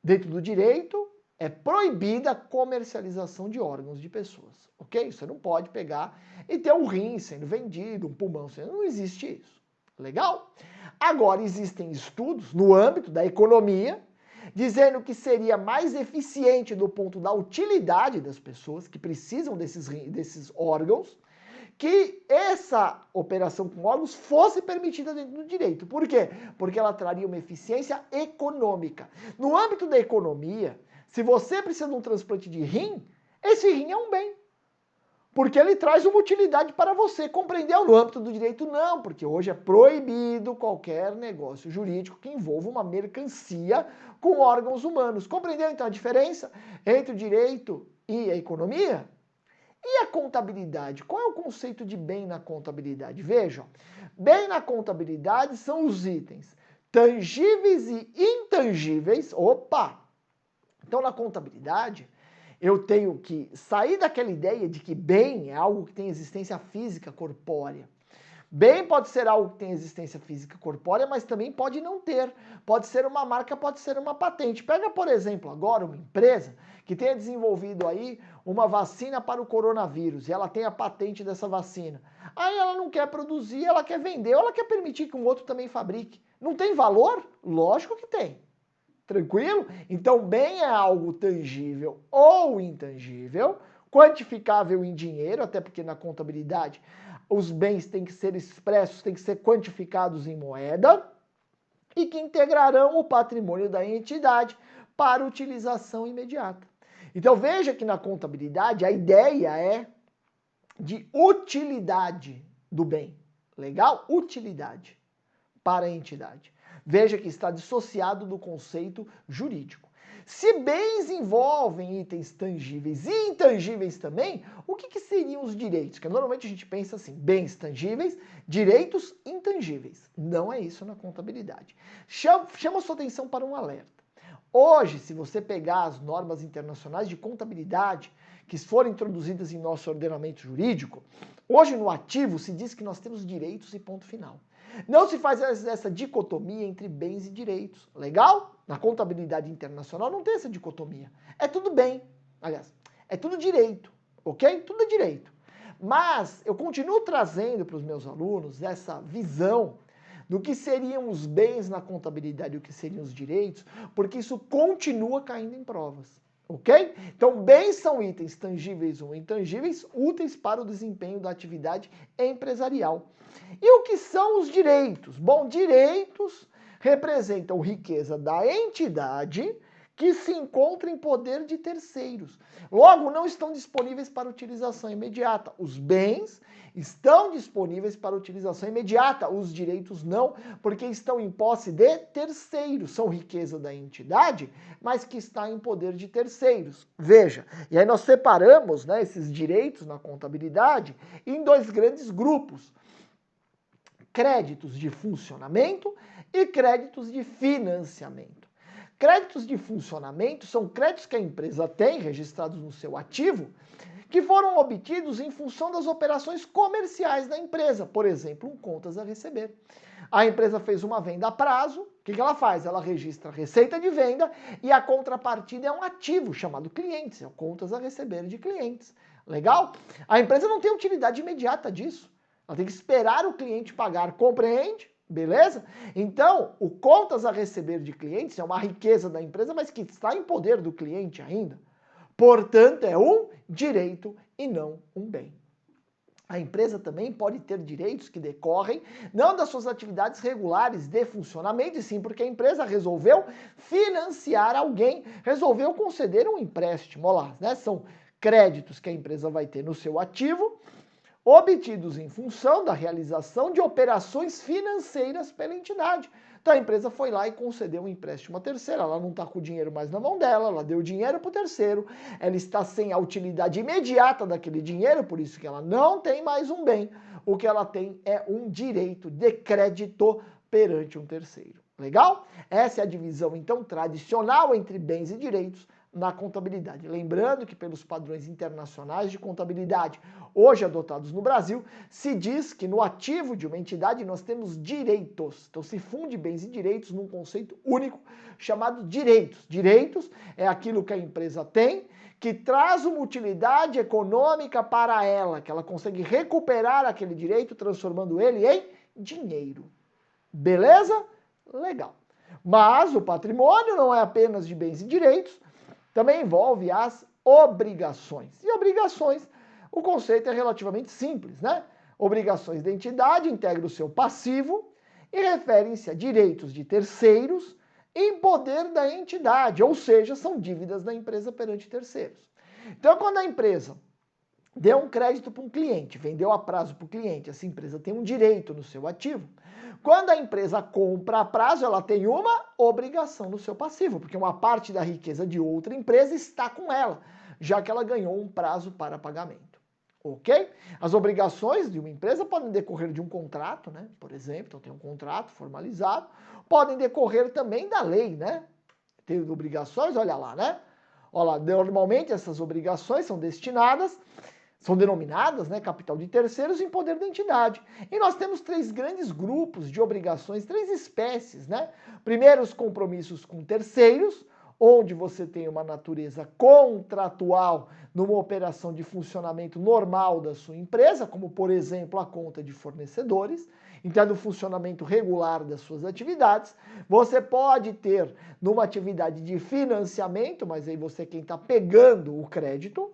dentro do direito, é proibida a comercialização de órgãos de pessoas, ok? Você não pode pegar e ter um rim sendo vendido, um pulmão sendo... Não existe isso. Legal? Agora, existem estudos no âmbito da economia dizendo que seria mais eficiente do ponto da utilidade das pessoas que precisam desses órgãos, que essa operação com órgãos fosse permitida dentro do direito. Por quê? Porque ela traria uma eficiência econômica. No âmbito da economia, se você precisa de um transplante de rim, esse rim é um bem. Porque ele traz uma utilidade para você. Compreendeu? No âmbito do direito, não, porque hoje é proibido qualquer negócio jurídico que envolva uma mercancia com órgãos humanos. Compreendeu então a diferença entre o direito e a economia? E a contabilidade? Qual é o conceito de bem na contabilidade? Vejam, bem na contabilidade são os itens tangíveis e intangíveis. Opa! Então, na contabilidade, eu tenho que sair daquela ideia de que bem é algo que tem existência física corpórea. Bem pode ser algo que tem existência física corpórea, mas também pode não ter. Pode ser uma marca, pode ser uma patente. Pega, por exemplo, agora uma empresa que tenha desenvolvido aí uma vacina para o coronavírus e ela tem a patente dessa vacina. Aí ela não quer produzir, ela quer vender, ou ela quer permitir que um outro também fabrique. Não tem valor? Lógico que tem. Tranquilo? Então, bem é algo tangível ou intangível, quantificável em dinheiro, até porque na contabilidade os bens têm que ser expressos, têm que ser quantificados em moeda, e que integrarão o patrimônio da entidade para utilização imediata. Então veja que na contabilidade a ideia é de utilidade do bem. Legal? Utilidade para a entidade. Veja que está dissociado do conceito jurídico. Se bens envolvem itens tangíveis e intangíveis também, o que seriam os direitos? Porque normalmente a gente pensa assim, bens tangíveis, direitos intangíveis. Não é isso na contabilidade. Chama sua atenção para um alerta. Hoje, se você pegar as normas internacionais de contabilidade que foram introduzidas em nosso ordenamento jurídico, hoje no ativo se diz que nós temos direitos e ponto final. Não se faz essa dicotomia entre bens e direitos. Legal? Na contabilidade internacional não tem essa dicotomia. É tudo bem. Aliás, é tudo direito. Ok? Tudo é direito. Mas eu continuo trazendo para os meus alunos essa visão do que seriam os bens na contabilidade e o que seriam os direitos, porque isso continua caindo em provas. Ok? Então, bens são itens tangíveis ou intangíveis úteis para o desempenho da atividade empresarial. E o que são os direitos? Bom, direitos representam riqueza da entidade que se encontra em poder de terceiros. Logo, não estão disponíveis para utilização imediata. Os bens estão disponíveis para utilização imediata, os direitos não, porque estão em posse de terceiros. São riqueza da entidade, mas que está em poder de terceiros. Veja, e aí nós separamos, né, esses direitos na contabilidade em dois grandes grupos: créditos de funcionamento e créditos de financiamento. Créditos de funcionamento são créditos que a empresa tem registrados no seu ativo, que foram obtidos em função das operações comerciais da empresa, por exemplo, contas a receber. A empresa fez uma venda a prazo, o que ela faz? Ela registra a receita de venda e a contrapartida é um ativo chamado clientes, é contas a receber de clientes. Legal? A empresa não tem utilidade imediata disso. Ela tem que esperar o cliente pagar, compreende? Beleza? Então, o contas a receber de clientes é uma riqueza da empresa, mas que está em poder do cliente ainda. Portanto, é um direito e não um bem. A empresa também pode ter direitos que decorrem não das suas atividades regulares de funcionamento, e sim porque a empresa resolveu financiar alguém, resolveu conceder um empréstimo. Olha lá, né? São créditos que a empresa vai ter no seu ativo, obtidos em função da realização de operações financeiras pela entidade. Então a empresa foi lá e concedeu um empréstimo a terceira, ela não está com o dinheiro mais na mão dela, ela deu dinheiro para o terceiro, ela está sem a utilidade imediata daquele dinheiro, por isso que ela não tem mais um bem, o que ela tem é um direito de crédito perante um terceiro. Legal? Essa é a divisão, então, tradicional entre bens e direitos na contabilidade. Lembrando que pelos padrões internacionais de contabilidade hoje adotados no Brasil, se diz que no ativo de uma entidade nós temos direitos. Então se funde bens e direitos num conceito único chamado direitos. Direitos é aquilo que a empresa tem, que traz uma utilidade econômica para ela, que ela consegue recuperar aquele direito transformando ele em dinheiro. Beleza? Legal. Mas o patrimônio não é apenas de bens e direitos, também envolve as obrigações. E obrigações, o conceito é relativamente simples, né? Obrigações da entidade integram o seu passivo e referem-se a direitos de terceiros em poder da entidade, ou seja, são dívidas da empresa perante terceiros. Então, quando a empresa deu um crédito para um cliente, vendeu a prazo para o cliente, essa empresa tem um direito no seu ativo. Quando a empresa compra a prazo, ela tem uma obrigação no seu passivo, porque uma parte da riqueza de outra empresa está com ela, já que ela ganhou um prazo para pagamento. Ok? As obrigações de uma empresa podem decorrer de um contrato, né? Por exemplo, então tem um contrato formalizado, podem decorrer também da lei, né? Tem obrigações, olha lá, né? Olha lá, normalmente essas obrigações são denominadas, né, capital de terceiros em poder da entidade. E nós temos três grandes grupos de obrigações, três espécies, né? Primeiro, os compromissos com terceiros, onde você tem uma natureza contratual numa operação de funcionamento normal da sua empresa, como, por exemplo, a conta de fornecedores. Então, no funcionamento regular das suas atividades. Você pode ter numa atividade de financiamento, mas aí você é quem está pegando o crédito.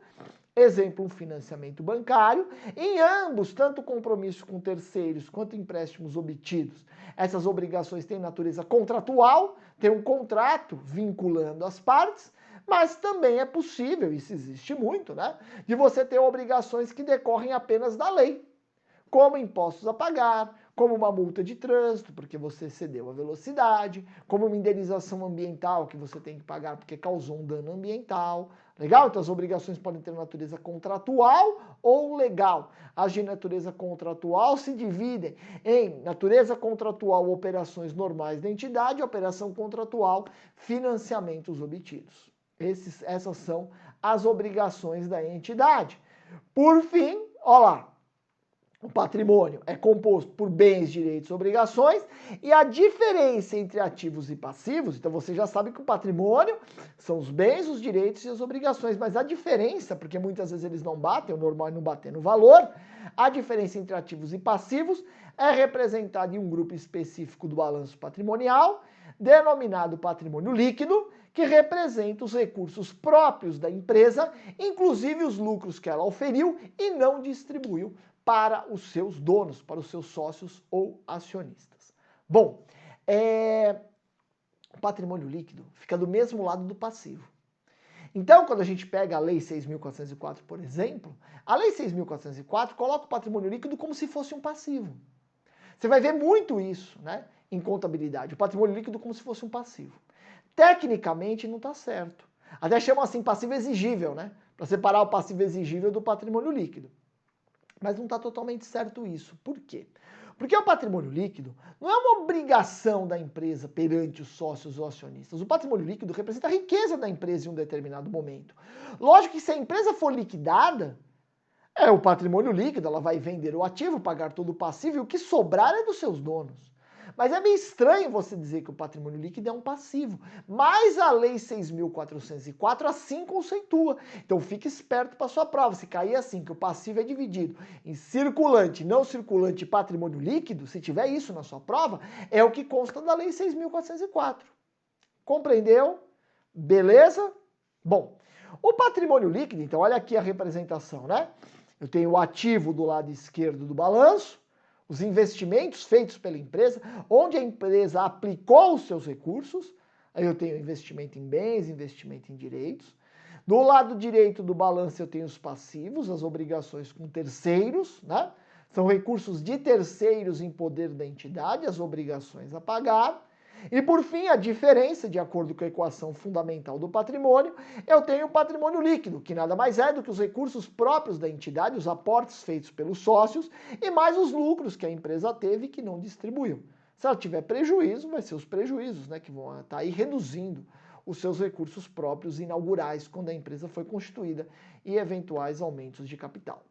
Exemplo, um financiamento bancário. Em ambos, tanto compromisso com terceiros quanto empréstimos obtidos, essas obrigações têm natureza contratual, tem um contrato vinculando as partes, mas também é possível, isso existe muito, né, de você ter obrigações que decorrem apenas da lei, como impostos a pagar, como uma multa de trânsito, porque você excedeu a velocidade, como uma indenização ambiental que você tem que pagar porque causou um dano ambiental. Legal? Então as obrigações podem ter natureza contratual ou legal. As de natureza contratual se dividem em natureza contratual, operações normais da entidade, operação contratual, financiamentos obtidos. Essas são as obrigações da entidade. Por fim, olha lá. O patrimônio é composto por bens, direitos e obrigações, e a diferença entre ativos e passivos, então você já sabe que o patrimônio são os bens, os direitos e as obrigações, mas a diferença, porque muitas vezes eles não batem, o normal é não bater no valor, a diferença entre ativos e passivos é representada em um grupo específico do balanço patrimonial, denominado patrimônio líquido, que representa os recursos próprios da empresa, inclusive os lucros que ela oferiu e não distribuiu para os seus donos, para os seus sócios ou acionistas. Bom, o patrimônio líquido fica do mesmo lado do passivo. Então, quando a gente pega a Lei 6.404, por exemplo, a Lei 6.404 coloca o patrimônio líquido como se fosse um passivo. Você vai ver muito isso, né, em contabilidade, o patrimônio líquido como se fosse um passivo. Tecnicamente não está certo. Até chamam assim passivo exigível, né, para separar o passivo exigível do patrimônio líquido. Mas não está totalmente certo isso. Por quê? Porque o patrimônio líquido não é uma obrigação da empresa perante os sócios ou acionistas. O patrimônio líquido representa a riqueza da empresa em um determinado momento. Lógico que se a empresa for liquidada, é o patrimônio líquido, ela vai vender o ativo, pagar todo o passivo e o que sobrar é dos seus donos. Mas é meio estranho você dizer que o patrimônio líquido é um passivo. Mas a Lei 6.404 assim conceitua. Então fique esperto para sua prova. Se cair assim, que o passivo é dividido em circulante, não circulante e patrimônio líquido, se tiver isso na sua prova, é o que consta da Lei 6.404. Compreendeu? Beleza? Bom, o patrimônio líquido, então olha aqui a representação, né? Eu tenho o ativo do lado esquerdo do balanço, os investimentos feitos pela empresa, onde a empresa aplicou os seus recursos. Aí eu tenho investimento em bens, investimento em direitos. Do lado direito do balanço eu tenho os passivos, as obrigações com terceiros, né? São recursos de terceiros em poder da entidade, as obrigações a pagar. E por fim, a diferença, de acordo com a equação fundamental do patrimônio, eu tenho o patrimônio líquido, que nada mais é do que os recursos próprios da entidade, os aportes feitos pelos sócios, e mais os lucros que a empresa teve e que não distribuiu. Se ela tiver prejuízo, vai ser os prejuízos, né, que vão estar aí reduzindo os seus recursos próprios inaugurais quando a empresa foi constituída e eventuais aumentos de capital.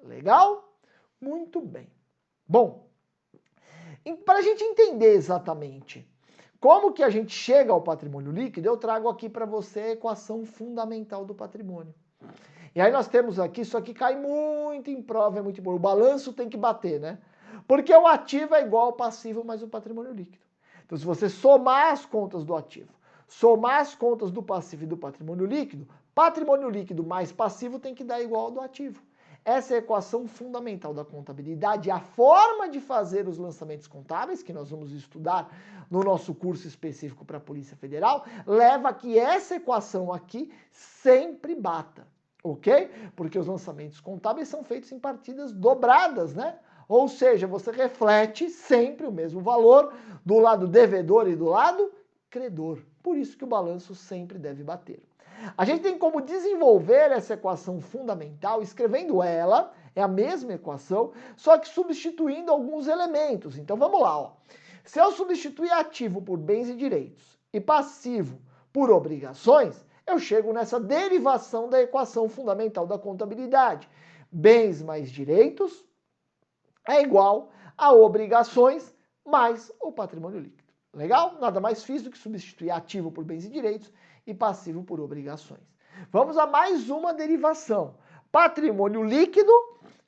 Legal? Muito bem. Bom, para a gente entender exatamente como que a gente chega ao patrimônio líquido, eu trago aqui para você a equação fundamental do patrimônio. E aí nós temos aqui, isso aqui cai muito em prova, é muito bom. O balanço tem que bater, né? Porque o ativo é igual ao passivo mais o patrimônio líquido. Então se você somar as contas do ativo, somar as contas do passivo e do patrimônio líquido mais passivo tem que dar igual ao do ativo. Essa é a equação fundamental da contabilidade, a forma de fazer os lançamentos contábeis, que nós vamos estudar no nosso curso específico para a Polícia Federal, leva a que essa equação aqui sempre bata, ok? Porque os lançamentos contábeis são feitos em partidas dobradas, né? Ou seja, você reflete sempre o mesmo valor do lado devedor e do lado credor. Por isso que o balanço sempre deve bater. A gente tem como desenvolver essa equação fundamental escrevendo ela, é a mesma equação, só que substituindo alguns elementos. Então vamos lá, ó. Se eu substituir ativo por bens e direitos e passivo por obrigações, eu chego nessa derivação da equação fundamental da contabilidade. Bens mais direitos é igual a obrigações mais o patrimônio líquido. Legal? Nada mais fiz do que substituir ativo por bens e direitos e passivo por obrigações. Vamos a mais uma derivação. Patrimônio líquido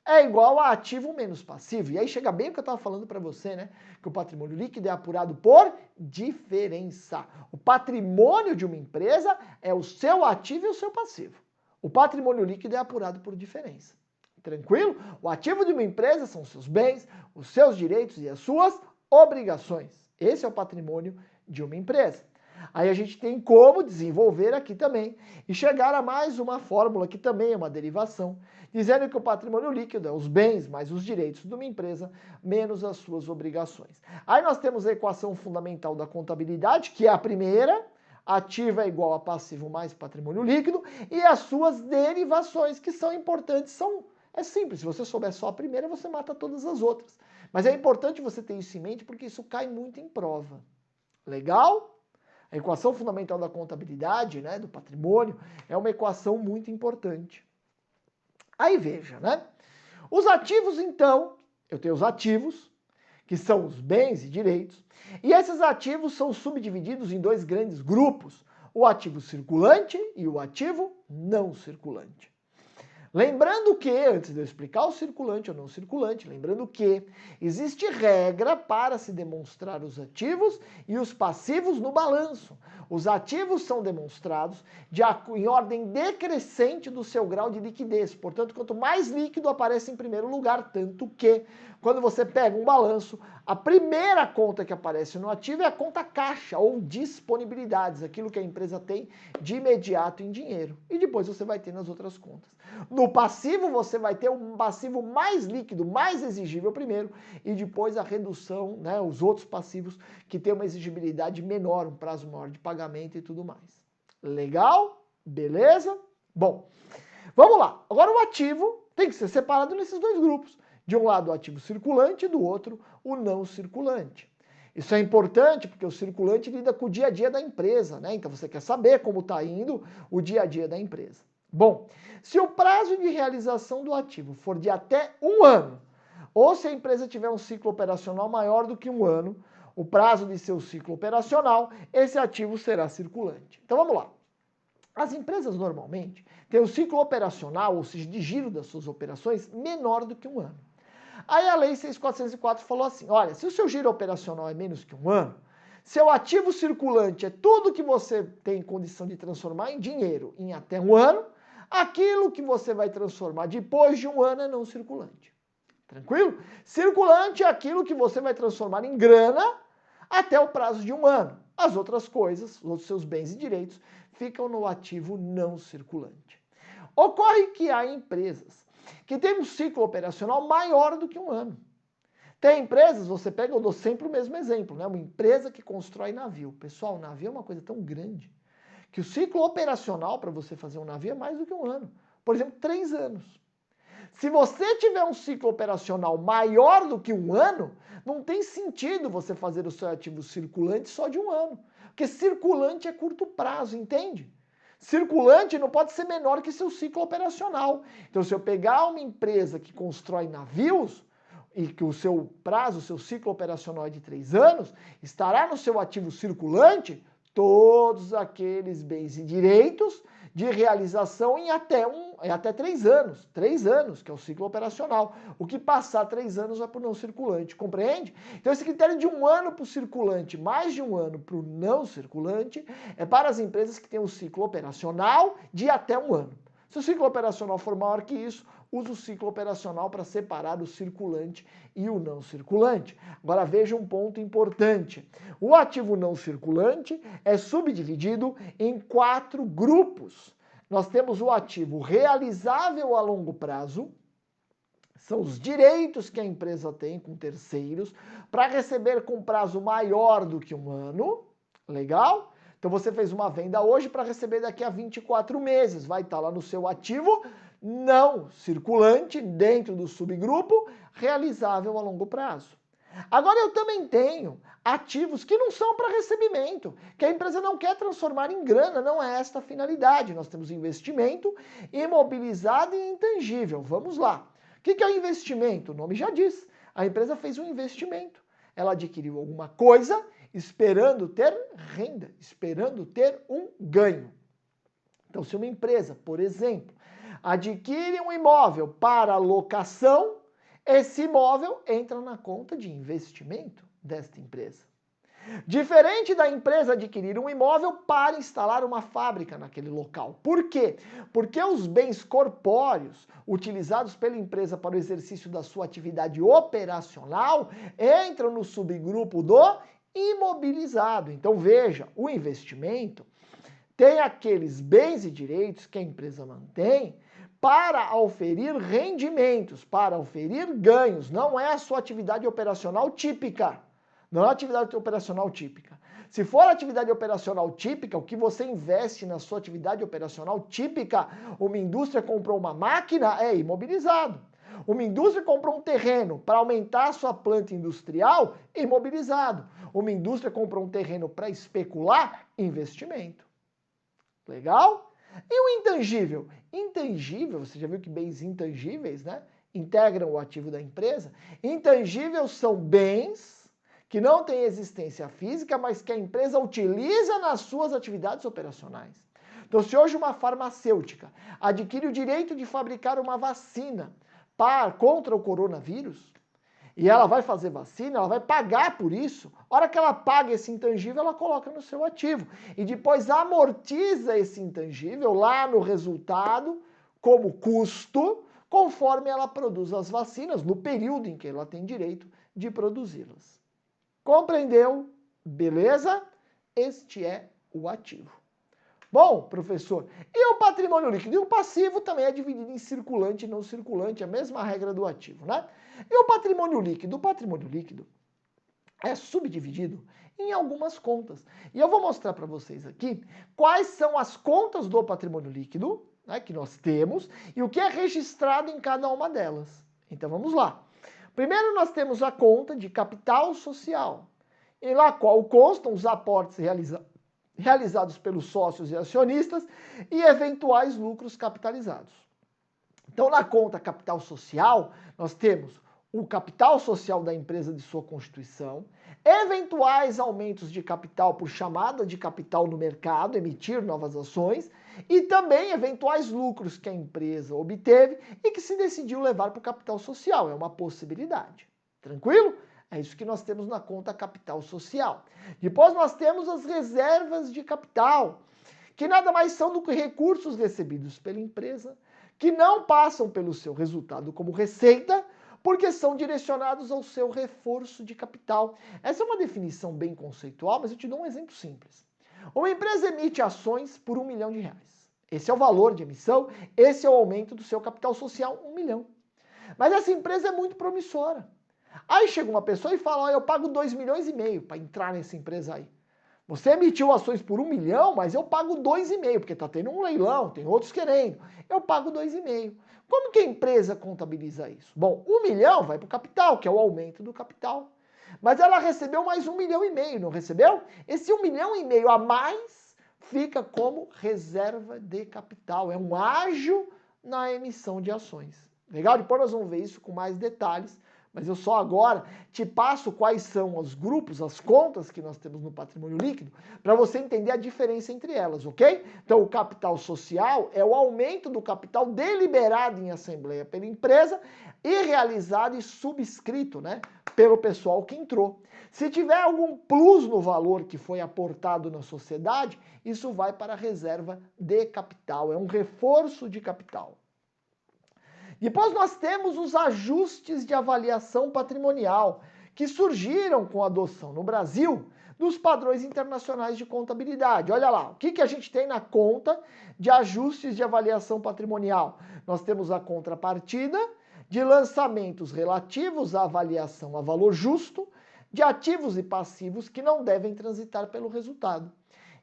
é igual a ativo menos passivo. E aí chega bem o que eu estava falando para você, né? Que o patrimônio líquido é apurado por diferença. O patrimônio de uma empresa é o seu ativo e o seu passivo. O patrimônio líquido é apurado por diferença. Tranquilo? O ativo de uma empresa são os seus bens, os seus direitos e as suas obrigações. Esse é o patrimônio de uma empresa. Aí a gente tem como desenvolver aqui também e chegar a mais uma fórmula que também é uma derivação, dizendo que o patrimônio líquido é os bens mais os direitos de uma empresa menos as suas obrigações. Aí nós temos a equação fundamental da contabilidade, que é a primeira, ativo é igual a passivo mais patrimônio líquido, e as suas derivações, que são importantes, é simples, se você souber só a primeira, você mata todas as outras. Mas é importante você ter isso em mente, porque isso cai muito em prova. Legal? A equação fundamental da contabilidade, né, do patrimônio, é uma equação muito importante. Aí veja, né? Os ativos, então, eu tenho os ativos, que são os bens e direitos, e esses ativos são subdivididos em dois grandes grupos, o ativo circulante e o ativo não circulante. Lembrando que, antes de eu explicar o circulante ou não circulante, lembrando que existe regra para se demonstrar os ativos e os passivos no balanço. Os ativos são demonstrados em ordem decrescente do seu grau de liquidez. Portanto, quanto mais líquido aparece em primeiro lugar, tanto que, quando você pega um balanço, a primeira conta que aparece no ativo é a conta caixa ou disponibilidades, aquilo que a empresa tem de imediato em dinheiro. E depois você vai ter nas outras contas. No passivo, você vai ter um passivo mais líquido, mais exigível primeiro, e depois a redução, né, os outros passivos que têm uma exigibilidade menor, um prazo maior de pagamento e tudo mais. Legal? Beleza? Bom, vamos lá. Agora o ativo tem que ser separado nesses dois grupos. De um lado o ativo circulante e do outro o não circulante. Isso é importante porque o circulante lida com o dia a dia da empresa, né? Então você quer saber como está indo o dia a dia da empresa. Bom, se o prazo de realização do ativo for de até 1 ano, ou se a empresa tiver um ciclo operacional maior do que 1 ano, o prazo de seu ciclo operacional, esse ativo será circulante. Então vamos lá. As empresas normalmente têm um ciclo operacional, ou seja, de giro das suas operações, menor do que 1 ano. Aí a Lei 6.404 falou assim, olha, se o seu giro operacional é menos que 1 ano, seu ativo circulante é tudo que você tem condição de transformar em dinheiro em até 1 ano, aquilo que você vai transformar depois de 1 ano é não circulante. Tranquilo? Circulante é aquilo que você vai transformar em grana até o prazo de 1 ano. As outras coisas, os seus bens e direitos, ficam no ativo não circulante. Ocorre que há empresas que têm um ciclo operacional maior do que 1 ano. Tem empresas, eu dou sempre o mesmo exemplo, né? Uma empresa que constrói navio. Pessoal, o navio é uma coisa tão grande que o ciclo operacional para você fazer um navio é mais do que 1 ano. Por exemplo, 3 anos. Se você tiver um ciclo operacional maior do que 1 ano, não tem sentido você fazer o seu ativo circulante só de 1 ano. Porque circulante é curto prazo, entende? Circulante não pode ser menor que seu ciclo operacional. Então, se eu pegar uma empresa que constrói navios e que o seu prazo, o seu ciclo operacional é de 3 anos, estará no seu ativo circulante todos aqueles bens e direitos de realização em até 3 anos. 3 anos, que é o ciclo operacional. O que passar 3 anos vai para o não circulante, compreende? Então esse critério de 1 ano para o circulante, mais de 1 ano para o não circulante, é para as empresas que têm um ciclo operacional de até 1 ano. Se o ciclo operacional for maior que isso, usa o ciclo operacional para separar o circulante e o não circulante. Agora veja um ponto importante. O ativo não circulante é subdividido em 4 grupos. Nós temos o ativo realizável a longo prazo, são os direitos que a empresa tem com terceiros para receber com prazo maior do que 1 ano. Legal? Então você fez uma venda hoje para receber daqui a 24 meses. Vai estar lá no seu ativo não circulante, dentro do subgrupo, realizável a longo prazo. Agora eu também tenho ativos que não são para recebimento, que a empresa não quer transformar em grana, não é esta a finalidade. Nós temos investimento imobilizado e intangível. Vamos lá. O que é o investimento? O nome já diz. A empresa fez um investimento. Ela adquiriu alguma coisa esperando ter renda, esperando ter um ganho. Então, se uma empresa, por exemplo, adquire um imóvel para locação, esse imóvel entra na conta de investimento desta empresa. Diferente da empresa adquirir um imóvel para instalar uma fábrica naquele local. Por quê? Porque os bens corpóreos utilizados pela empresa para o exercício da sua atividade operacional entram no subgrupo do imobilizado. Então veja, o investimento tem aqueles bens e direitos que a empresa mantém para oferir rendimentos, para oferir ganhos. Não é a sua atividade operacional típica. Não é atividade operacional típica. Se for atividade operacional típica, o que você investe na sua atividade operacional típica, uma indústria comprou uma máquina, é imobilizado. Uma indústria comprou um terreno para aumentar a sua planta industrial, imobilizado. Uma indústria comprou um terreno para especular, investimento. Legal? E o intangível? Intangível, você já viu que bens intangíveis, né, integram o ativo da empresa? Intangíveis são bens que não têm existência física, mas que a empresa utiliza nas suas atividades operacionais. Então, se hoje uma farmacêutica adquire o direito de fabricar uma vacina contra o coronavírus, e ela vai fazer vacina, ela vai pagar por isso. A hora que ela paga esse intangível, ela coloca no seu ativo. E depois amortiza esse intangível lá no resultado, como custo, conforme ela produz as vacinas, no período em que ela tem direito de produzi-las. Compreendeu? Beleza? Este é o ativo. Bom, professor, e o patrimônio líquido? E o passivo também é dividido em circulante e não circulante, a mesma regra do ativo, né? E o patrimônio líquido? O patrimônio líquido é subdividido em algumas contas. E eu vou mostrar para vocês aqui quais são as contas do patrimônio líquido, né, que nós temos, e o que é registrado em cada uma delas. Então vamos lá. Primeiro nós temos a conta de capital social, em la qual constam os aportes realizados pelos sócios e acionistas e eventuais lucros capitalizados. Então, na conta capital social, nós temos o capital social da empresa de sua constituição, eventuais aumentos de capital por chamada de capital no mercado, emitir novas ações, e também eventuais lucros que a empresa obteve e que se decidiu levar para o capital social. É uma possibilidade. Tranquilo? É isso que nós temos na conta capital social. Depois nós temos as reservas de capital, que nada mais são do que recursos recebidos pela empresa, que não passam pelo seu resultado como receita, porque são direcionados ao seu reforço de capital. Essa é uma definição bem conceitual, mas eu te dou um exemplo simples. Uma empresa emite ações por R$1 milhão. Esse é o valor de emissão, esse é o aumento do seu capital social, R$1 milhão. Mas essa empresa é muito promissora. Aí chega uma pessoa e fala, eu pago 2,5 milhões para entrar nessa empresa aí. Você emitiu ações por 1 milhão, mas eu pago 2,5, porque está tendo um leilão, tem outros querendo. Eu pago 2,5. Como que a empresa contabiliza isso? Bom, 1 milhão vai para o capital, que é o aumento do capital. Mas ela recebeu mais 1,5 milhão, não recebeu? Esse 1,5 milhão a mais fica como reserva de capital. É um ágio na emissão de ações. Legal? Depois nós vamos ver isso com mais detalhes. Mas eu só agora te passo quais são os grupos, as contas que nós temos no patrimônio líquido, para você entender a diferença entre elas, ok? Então, o capital social é o aumento do capital deliberado em assembleia pela empresa e realizado e subscrito, né, pelo pessoal que entrou. Se tiver algum plus no valor que foi aportado na sociedade, isso vai para a reserva de capital, é um reforço de capital. Depois nós temos os ajustes de avaliação patrimonial, que surgiram com a adoção no Brasil dos padrões internacionais de contabilidade. Olha lá, o que a gente tem na conta de ajustes de avaliação patrimonial? Nós temos a contrapartida de lançamentos relativos à avaliação a valor justo, de ativos e passivos que não devem transitar pelo resultado.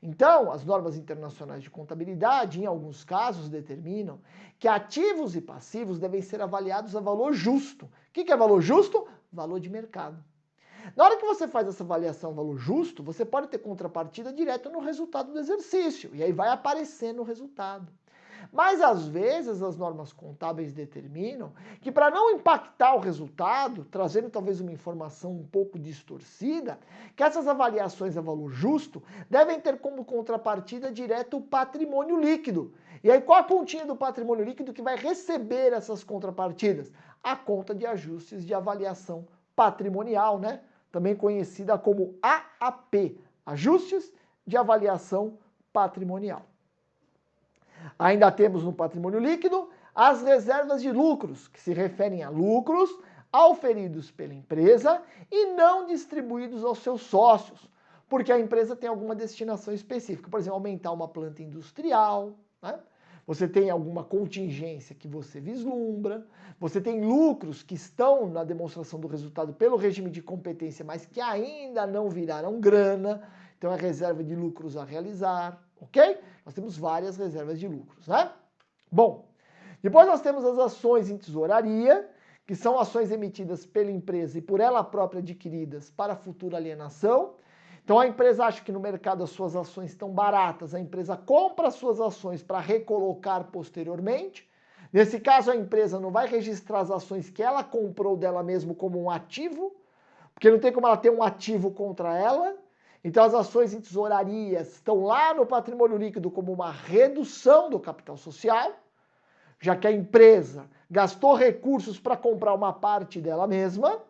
Então, as normas internacionais de contabilidade, em alguns casos, determinam que ativos e passivos devem ser avaliados a valor justo. O que é valor justo? Valor de mercado. Na hora que você faz essa avaliação a valor justo, você pode ter contrapartida direta no resultado do exercício, e aí vai aparecer no resultado. Mas, às vezes, as normas contábeis determinam que, para não impactar o resultado, trazendo talvez uma informação um pouco distorcida, que essas avaliações a valor justo devem ter como contrapartida direta o patrimônio líquido. E aí, qual a continha do patrimônio líquido que vai receber essas contrapartidas? A conta de ajustes de avaliação patrimonial, né? Também conhecida como AAP, Ajustes de Avaliação Patrimonial. Ainda temos no patrimônio líquido as reservas de lucros, que se referem a lucros auferidos pela empresa e não distribuídos aos seus sócios, porque a empresa tem alguma destinação específica. Por exemplo, aumentar uma planta industrial, né? Você tem alguma contingência que você vislumbra, você tem lucros que estão na demonstração do resultado pelo regime de competência, mas que ainda não viraram grana, então é reserva de lucros a realizar, ok? Nós temos várias reservas de lucros, né? Bom, depois nós temos as ações em tesouraria, que são ações emitidas pela empresa e por ela própria adquiridas para futura alienação. Então a empresa acha que no mercado as suas ações estão baratas, a empresa compra as suas ações para recolocar posteriormente. Nesse caso a empresa não vai registrar as ações que ela comprou dela mesma como um ativo, porque não tem como ela ter um ativo contra ela. Então as ações em tesouraria estão lá no patrimônio líquido como uma redução do capital social, já que a empresa gastou recursos para comprar uma parte dela mesma,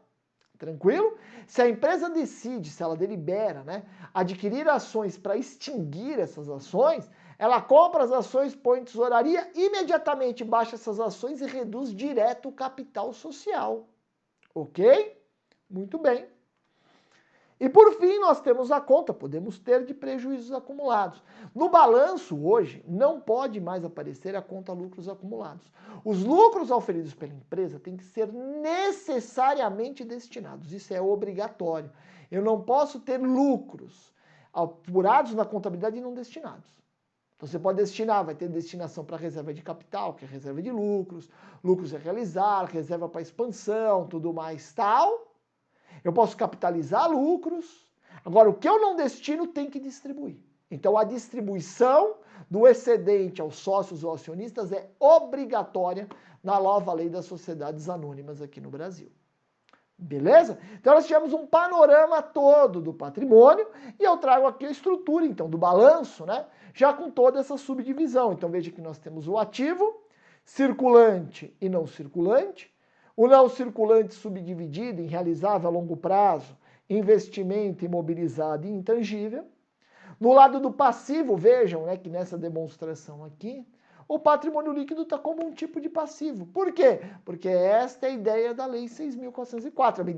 tranquilo? Se a empresa decide, se ela delibera, né, adquirir ações para extinguir essas ações, ela compra as ações, põe em tesouraria, imediatamente baixa essas ações e reduz direto o capital social. Ok? Muito bem. E por fim, nós temos a conta, podemos ter de prejuízos acumulados. No balanço, hoje, não pode mais aparecer a conta lucros acumulados. Os lucros auferidos pela empresa têm que ser necessariamente destinados, isso é obrigatório. Eu não posso ter lucros apurados na contabilidade e não destinados. Então você pode destinar, vai ter destinação para reserva de capital, que é reserva de lucros, lucros a realizar, reserva para expansão, tudo mais tal. Eu posso capitalizar lucros. Agora, o que eu não destino tem que distribuir. Então, a distribuição do excedente aos sócios ou acionistas é obrigatória na nova lei das sociedades anônimas aqui no Brasil. Beleza? Então, nós tivemos um panorama todo do patrimônio e eu trago aqui a estrutura, então, do balanço, né? Já com toda essa subdivisão. Então, veja que nós temos o ativo, circulante e não circulante. O não circulante subdividido em realizável a longo prazo, investimento imobilizado e intangível. No lado do passivo, vejam, né, que nessa demonstração aqui, o patrimônio líquido está como um tipo de passivo. Por quê? Porque esta é a ideia da Lei 6.404. É uma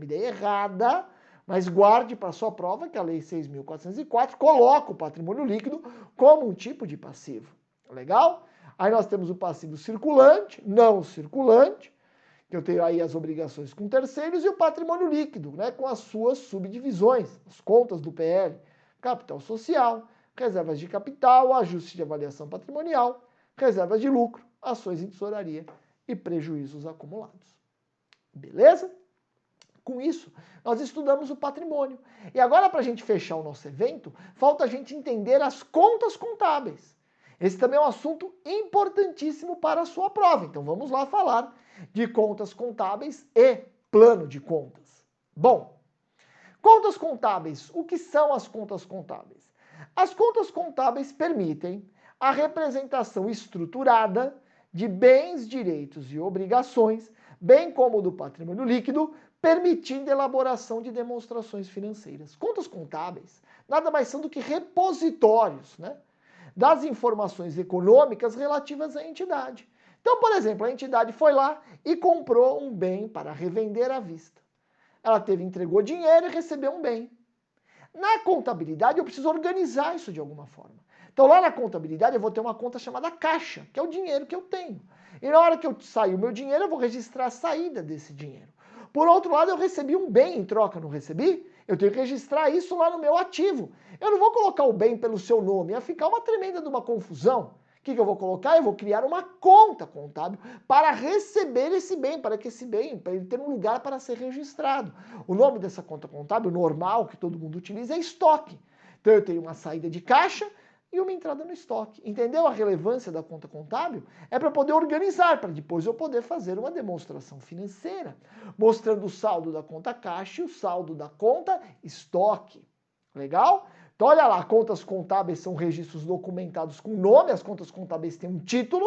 ideia errada, mas guarde para sua prova que a Lei 6.404 coloca o patrimônio líquido como um tipo de passivo. Legal? Aí nós temos o passivo circulante, não circulante, que eu tenho aí as obrigações com terceiros, e o patrimônio líquido, né, com as suas subdivisões, as contas do PL, capital social, reservas de capital, ajuste de avaliação patrimonial, reservas de lucro, ações em tesouraria e prejuízos acumulados. Beleza? Com isso, nós estudamos o patrimônio. E agora, para a gente fechar o nosso evento, falta a gente entender as contas contábeis. Esse também é um assunto importantíssimo para a sua prova. Então vamos lá falar de contas contábeis e plano de contas. Bom, contas contábeis. O que são as contas contábeis? As contas contábeis permitem a representação estruturada de bens, direitos e obrigações, bem como do patrimônio líquido, permitindo a elaboração de demonstrações financeiras. Contas contábeis nada mais são do que repositórios, né, das informações econômicas relativas à entidade. Então, por exemplo, a entidade foi lá e comprou um bem para revender à vista. Ela entregou dinheiro e recebeu um bem. Na contabilidade, eu preciso organizar isso de alguma forma. Então, lá na contabilidade, eu vou ter uma conta chamada caixa, que é o dinheiro que eu tenho. E na hora que eu sair o meu dinheiro, eu vou registrar a saída desse dinheiro. Por outro lado, eu recebi um bem em troca, não recebi? Eu tenho que registrar isso lá no meu ativo. Eu não vou colocar o bem pelo seu nome, ia ficar uma tremenda de uma confusão. O que eu vou colocar? Eu vou criar uma conta contábil para receber esse bem, para ele ter um lugar para ser registrado. O nome dessa conta contábil, normal, que todo mundo utiliza, é estoque. Então eu tenho uma saída de caixa e uma entrada no estoque. Entendeu a relevância da conta contábil? É para poder organizar, para depois eu poder fazer uma demonstração financeira, mostrando o saldo da conta caixa e o saldo da conta estoque. Legal? Então olha lá, contas contábeis são registros documentados com nome, as contas contábeis têm um título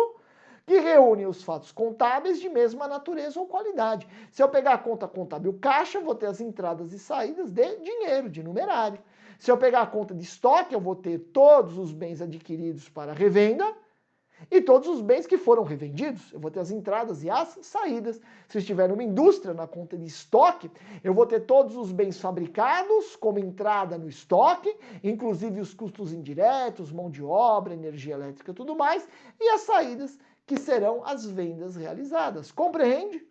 que reúne os fatos contábeis de mesma natureza ou qualidade. Se eu pegar a conta contábil caixa, eu vou ter as entradas e saídas de dinheiro, de numerário. Se eu pegar a conta de estoque, eu vou ter todos os bens adquiridos para revenda e todos os bens que foram revendidos. Eu vou ter as entradas e as saídas. Se estiver numa indústria, na conta de estoque, eu vou ter todos os bens fabricados como entrada no estoque, inclusive os custos indiretos, mão de obra, energia elétrica e tudo mais, e as saídas, que serão as vendas realizadas. Compreende?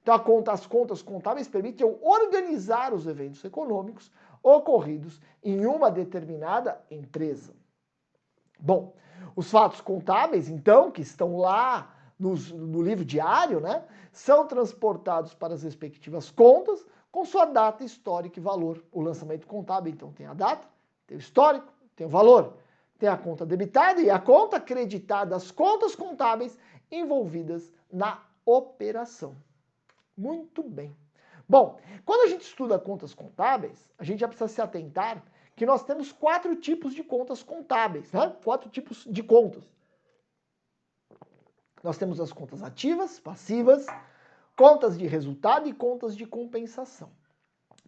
Então as contas contábeis permitem eu organizar os eventos econômicos ocorridos em uma determinada empresa. Bom, os fatos contábeis, então, que estão lá no livro diário, né, são transportados para as respectivas contas com sua data, histórico e valor. O lançamento contábil, então, tem a data, tem o histórico, tem o valor, tem a conta debitada e a conta creditada, as contas contábeis envolvidas na operação. Muito bem. Bom, quando a gente estuda contas contábeis, a gente já precisa se atentar que nós temos 4 tipos de contas contábeis, né? 4 tipos de contas. Nós temos as contas ativas, passivas, contas de resultado e contas de compensação.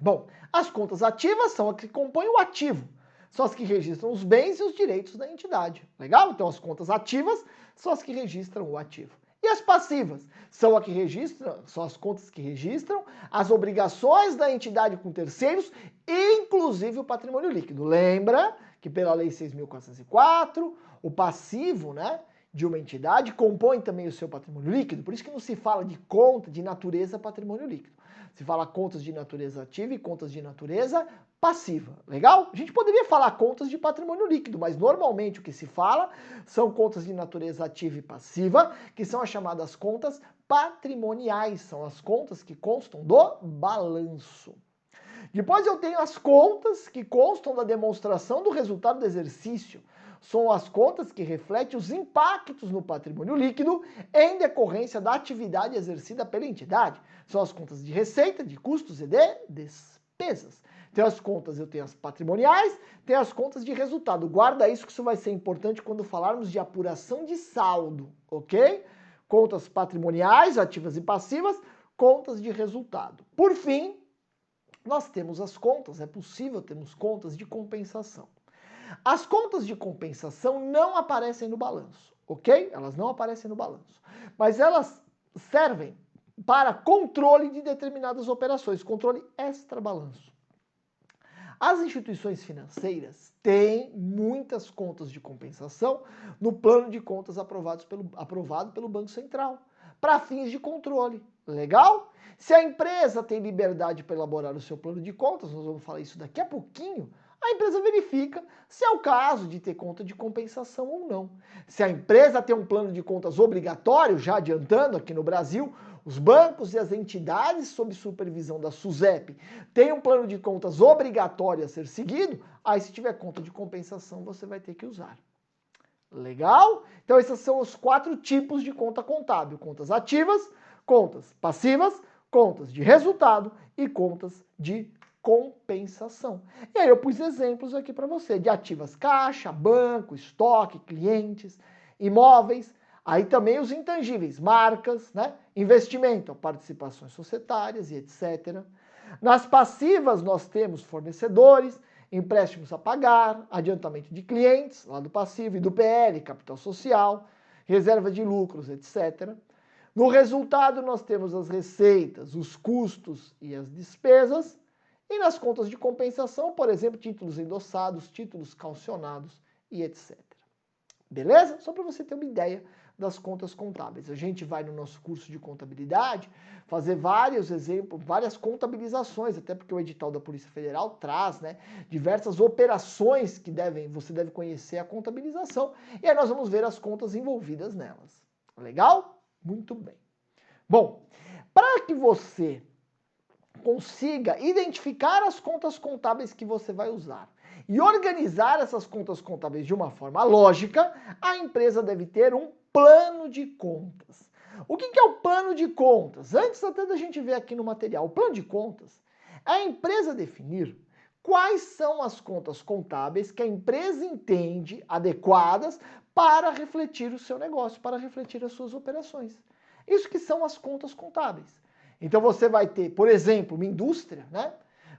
Bom, as contas ativas são as que compõem o ativo, são as que registram os bens e os direitos da entidade. Legal? Então as contas ativas são as que registram o ativo. E as passivas são as contas que registram as obrigações da entidade com terceiros, inclusive o patrimônio líquido. Lembra que pela Lei 6.404, o passivo, né, de uma entidade compõe também o seu patrimônio líquido. Por isso que não se fala de conta de natureza patrimônio líquido. Se fala contas de natureza ativa e contas de natureza passiva. Legal? A gente poderia falar contas de patrimônio líquido, mas normalmente o que se fala são contas de natureza ativa e passiva, que são as chamadas contas patrimoniais. São as contas que constam do balanço. Depois eu tenho as contas que constam da demonstração do resultado do exercício. São as contas que refletem os impactos no patrimônio líquido em decorrência da atividade exercida pela entidade. São as contas de receita, de custos e de despesas. Tem as contas, eu tenho as patrimoniais, tem as contas de resultado. Guarda isso que isso vai ser importante quando falarmos de apuração de saldo, ok? Contas patrimoniais, ativas e passivas, contas de resultado. Por fim, nós temos as contas, é possível termos contas de compensação. As contas de compensação não aparecem no balanço, ok? Elas não aparecem no balanço, mas elas servem para controle de determinadas operações, controle extra-balanço. As instituições financeiras têm muitas contas de compensação no plano de contas aprovado pelo Banco Central, para fins de controle. Legal? Se a empresa tem liberdade para elaborar o seu plano de contas, nós vamos falar isso daqui a pouquinho, a empresa verifica se é o caso de ter conta de compensação ou não. Se a empresa tem um plano de contas obrigatório, já adiantando aqui no Brasil, os bancos e as entidades sob supervisão da SUSEP têm um plano de contas obrigatório a ser seguido, aí se tiver conta de compensação você vai ter que usar. Legal? Então esses são os 4 tipos de conta contábil: contas ativas, contas passivas, contas de resultado e contas de compensação. E aí eu pus exemplos aqui para você de ativas: caixa, banco, estoque, clientes, imóveis. Aí também os intangíveis, marcas, né? Investimento, participações societárias e etc. Nas passivas nós temos fornecedores, empréstimos a pagar, adiantamento de clientes, lá do passivo, e do PL, capital social, reserva de lucros, etc. No resultado nós temos as receitas, os custos e as despesas. E nas contas de compensação, por exemplo, títulos endossados, títulos calcionados e etc. Beleza? Só para você ter uma ideia das contas contábeis. A gente vai no nosso curso de contabilidade fazer vários exemplos, várias contabilizações, até porque o edital da Polícia Federal traz, né, diversas operações que você deve conhecer a contabilização. E aí nós vamos ver as contas envolvidas nelas. Legal? Muito bem. Bom, para que você consiga identificar as contas contábeis que você vai usar e organizar essas contas contábeis de uma forma lógica, a empresa deve ter um plano de contas. O que é o plano de contas? Antes até da gente ver aqui no material, o plano de contas é a empresa definir quais são as contas contábeis que a empresa entende adequadas para refletir o seu negócio, para refletir as suas operações. Isso que são as contas contábeis. Então você vai ter, por exemplo, uma indústria, né?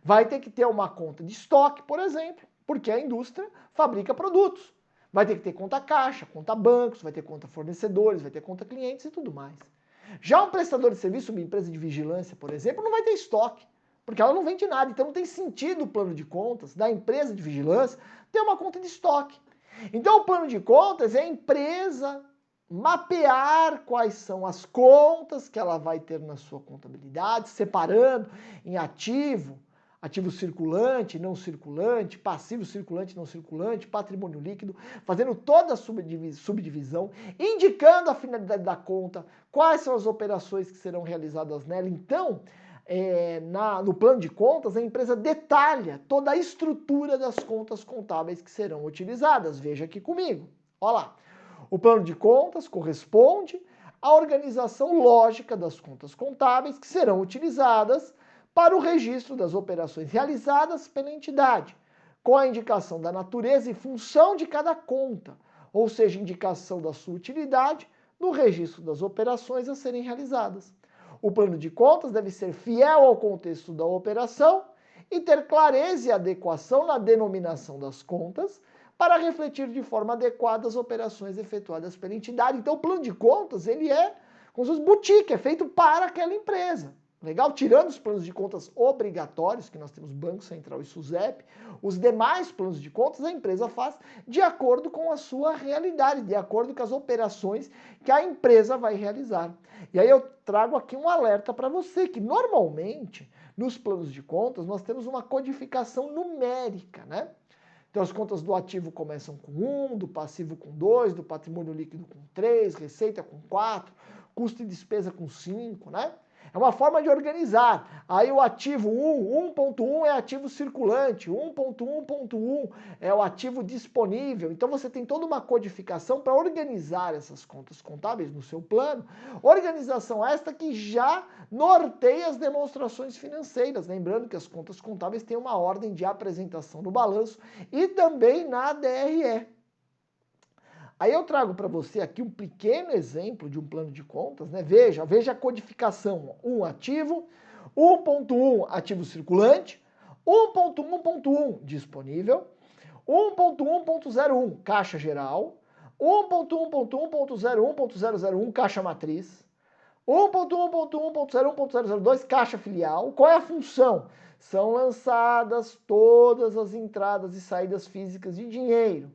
Vai ter que ter uma conta de estoque, por exemplo, porque a indústria fabrica produtos. Vai ter que ter conta caixa, conta bancos, vai ter conta fornecedores, vai ter conta clientes e tudo mais. Já um prestador de serviço, uma empresa de vigilância, por exemplo, não vai ter estoque, porque ela não vende nada. Então não tem sentido o plano de contas da empresa de vigilância ter uma conta de estoque. Então o plano de contas é a empresa mapear quais são as contas que ela vai ter na sua contabilidade, separando em ativo, ativo circulante, não circulante, passivo circulante, não circulante, patrimônio líquido, fazendo toda a subdivisão, indicando a finalidade da conta, quais são as operações que serão realizadas nela. Então, no plano de contas, a empresa detalha toda a estrutura das contas contábeis que serão utilizadas. Veja aqui comigo. Olha lá. O plano de contas corresponde à organização lógica das contas contábeis que serão utilizadas para o registro das operações realizadas pela entidade, com a indicação da natureza e função de cada conta, ou seja, indicação da sua utilidade no registro das operações a serem realizadas. O plano de contas deve ser fiel ao contexto da operação e ter clareza e adequação na denominação das contas para refletir de forma adequada as operações efetuadas pela entidade. Então, o plano de contas, ele é como se fosse boutique, é feito para aquela empresa. Legal? Tirando os planos de contas obrigatórios, que nós temos Banco Central e SUSEP, os demais planos de contas a empresa faz de acordo com a sua realidade, de acordo com as operações que a empresa vai realizar. E aí eu trago aqui um alerta para você, que normalmente nos planos de contas nós temos uma codificação numérica, né? Então as contas do ativo começam com 1, do passivo com 2, do patrimônio líquido com 3, receita com 4, custo e despesa com 5, né? É uma forma de organizar. Aí o ativo 1.1 é ativo circulante, 1.1.1 é o ativo disponível. Então você tem toda uma codificação para organizar essas contas contábeis no seu plano. Organização esta que já norteia as demonstrações financeiras. Lembrando que as contas contábeis têm uma ordem de apresentação no balanço e também na DRE. Aí eu trago para você aqui um pequeno exemplo de um plano de contas, né? Veja a codificação. 1 ativo, 1.1 ativo circulante, 1.1.1 disponível, 1.1.01 caixa geral, 1.1.1.01.001 caixa matriz, 1.1.1.01.002 caixa filial. Qual é a função? São lançadas todas as entradas e saídas físicas de dinheiro.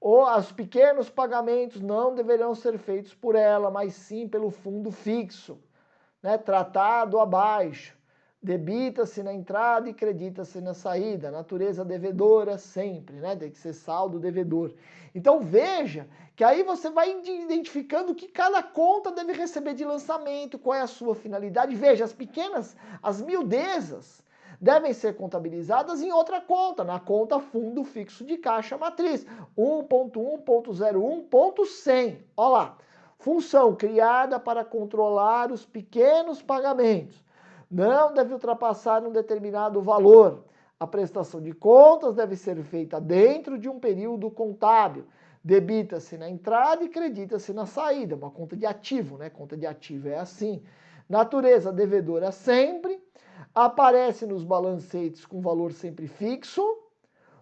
Os pequenos pagamentos não deverão ser feitos por ela, mas sim pelo fundo fixo, né? Tratado abaixo. Debita-se na entrada e credita-se na saída. Natureza devedora sempre, né? Tem que ser saldo devedor. Então veja que aí você vai identificando o que cada conta deve receber de lançamento, qual é a sua finalidade. Veja, as miudezas devem ser contabilizadas em outra conta, na conta fundo fixo de caixa matriz, 1.1.01.100. Olha lá, função criada para controlar os pequenos pagamentos. Não deve ultrapassar um determinado valor. A prestação de contas deve ser feita dentro de um período contábil. Debita-se na entrada e credita-se na saída. Uma conta de ativo, né? Conta de ativo é assim. Natureza devedora sempre. Aparece nos balancetes com valor sempre fixo,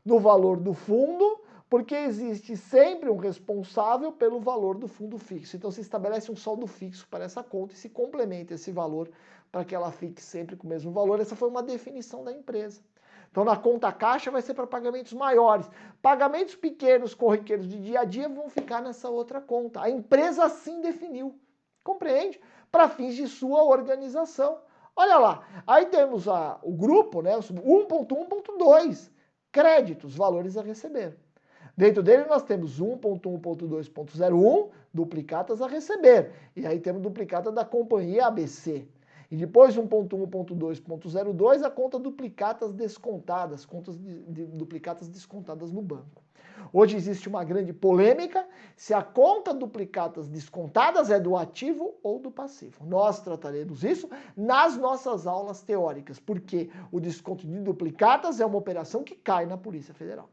no valor do fundo, porque existe sempre um responsável pelo valor do fundo fixo. Então se estabelece um saldo fixo para essa conta e se complementa esse valor para que ela fique sempre com o mesmo valor. Essa foi uma definição da empresa. Então na conta caixa vai ser para pagamentos maiores. Pagamentos pequenos, corriqueiros de dia a dia vão ficar nessa outra conta. A empresa assim definiu. Compreende? Para fins de sua organização. Olha lá, aí temos o grupo, né, 1.1.2, créditos, valores a receber. Dentro dele nós temos 1.1.2.01, duplicatas a receber. E aí temos duplicata da companhia ABC. E depois 1.1.2.02, a conta duplicatas descontadas, contas de duplicatas descontadas no banco. Hoje existe uma grande polêmica se a conta duplicatas descontadas é do ativo ou do passivo. Nós trataremos isso nas nossas aulas teóricas, porque o desconto de duplicatas é uma operação que cai na Polícia Federal.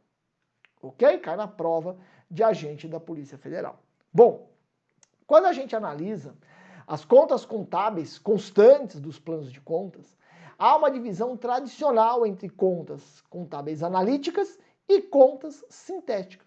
Ok? Cai na prova de agente da Polícia Federal. Bom, quando a gente analisa as contas contábeis constantes dos planos de contas, há uma divisão tradicional entre contas contábeis analíticas e contas sintéticas.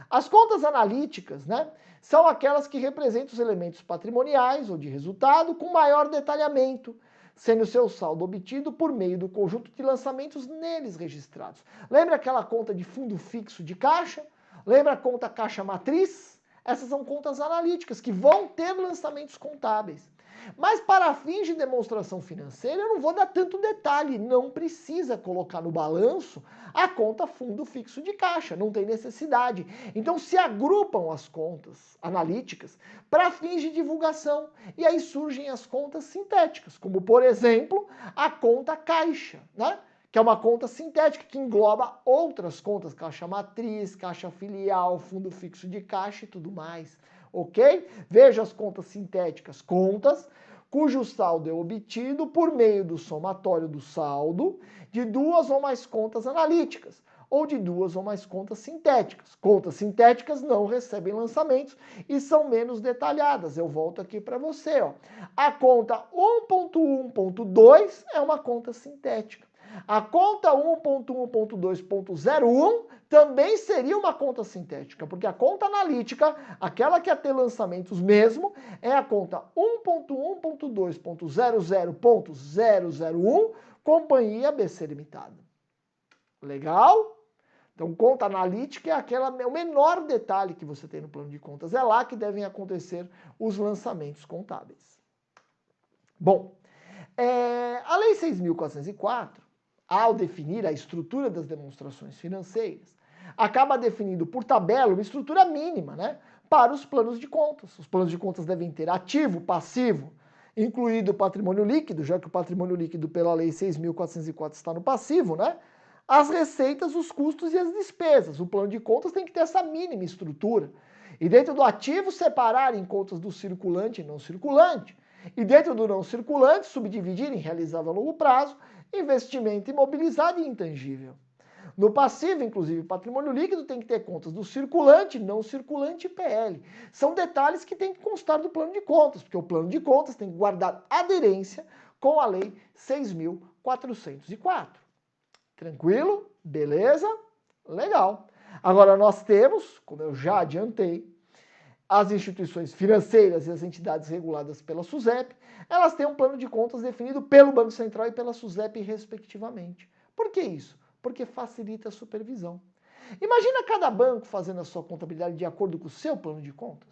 As contas analíticas, né, são aquelas que representam os elementos patrimoniais ou de resultado com maior detalhamento, sendo seu saldo obtido por meio do conjunto de lançamentos neles registrados. Lembra aquela conta de fundo fixo de caixa? Lembra a conta caixa matriz? Essas são contas analíticas que vão ter lançamentos contábeis. Mas para fins de demonstração financeira, eu não vou dar tanto detalhe, não precisa colocar no balanço a conta fundo fixo de caixa, não tem necessidade. Então se agrupam as contas analíticas para fins de divulgação, e aí surgem as contas sintéticas, como por exemplo, a conta caixa, né? Que é uma conta sintética que engloba outras contas, caixa matriz, caixa filial, fundo fixo de caixa e tudo mais. Ok? Veja as contas sintéticas, contas cujo saldo é obtido por meio do somatório do saldo de duas ou mais contas analíticas, ou de duas ou mais contas sintéticas. Contas sintéticas não recebem lançamentos e são menos detalhadas. Eu volto aqui para você. Ó. A conta 1.1.2 é uma conta sintética. A conta 1.1.2.01 também seria uma conta sintética, porque a conta analítica, aquela que ia ter lançamentos mesmo, é a conta 1.1.2.00.001, Companhia BC Limitada. Legal? Então, conta analítica é o menor detalhe que você tem no plano de contas. É lá que devem acontecer os lançamentos contábeis. Bom, a Lei 6.404, ao definir a estrutura das demonstrações financeiras, acaba definindo por tabela uma estrutura mínima, né, para os planos de contas. Os planos de contas devem ter ativo, passivo, incluído o patrimônio líquido, já que o patrimônio líquido pela Lei 6.404 está no passivo, né? As receitas, os custos e as despesas. O plano de contas tem que ter essa mínima estrutura. E dentro do ativo, separar em contas do circulante e não circulante. E dentro do não circulante, subdividir em realizável a longo prazo, investimento imobilizado e intangível. No passivo, inclusive, patrimônio líquido tem que ter contas do circulante, não circulante e PL. São detalhes que tem que constar do plano de contas, porque o plano de contas tem que guardar aderência com a Lei 6.404. Tranquilo? Beleza? Legal. Agora nós temos, como eu já adiantei, as instituições financeiras e as entidades reguladas pela SUSEP, elas têm um plano de contas definido pelo Banco Central e pela SUSEP respectivamente. Por que isso? Porque facilita a supervisão. Imagina cada banco fazendo a sua contabilidade de acordo com o seu plano de contas.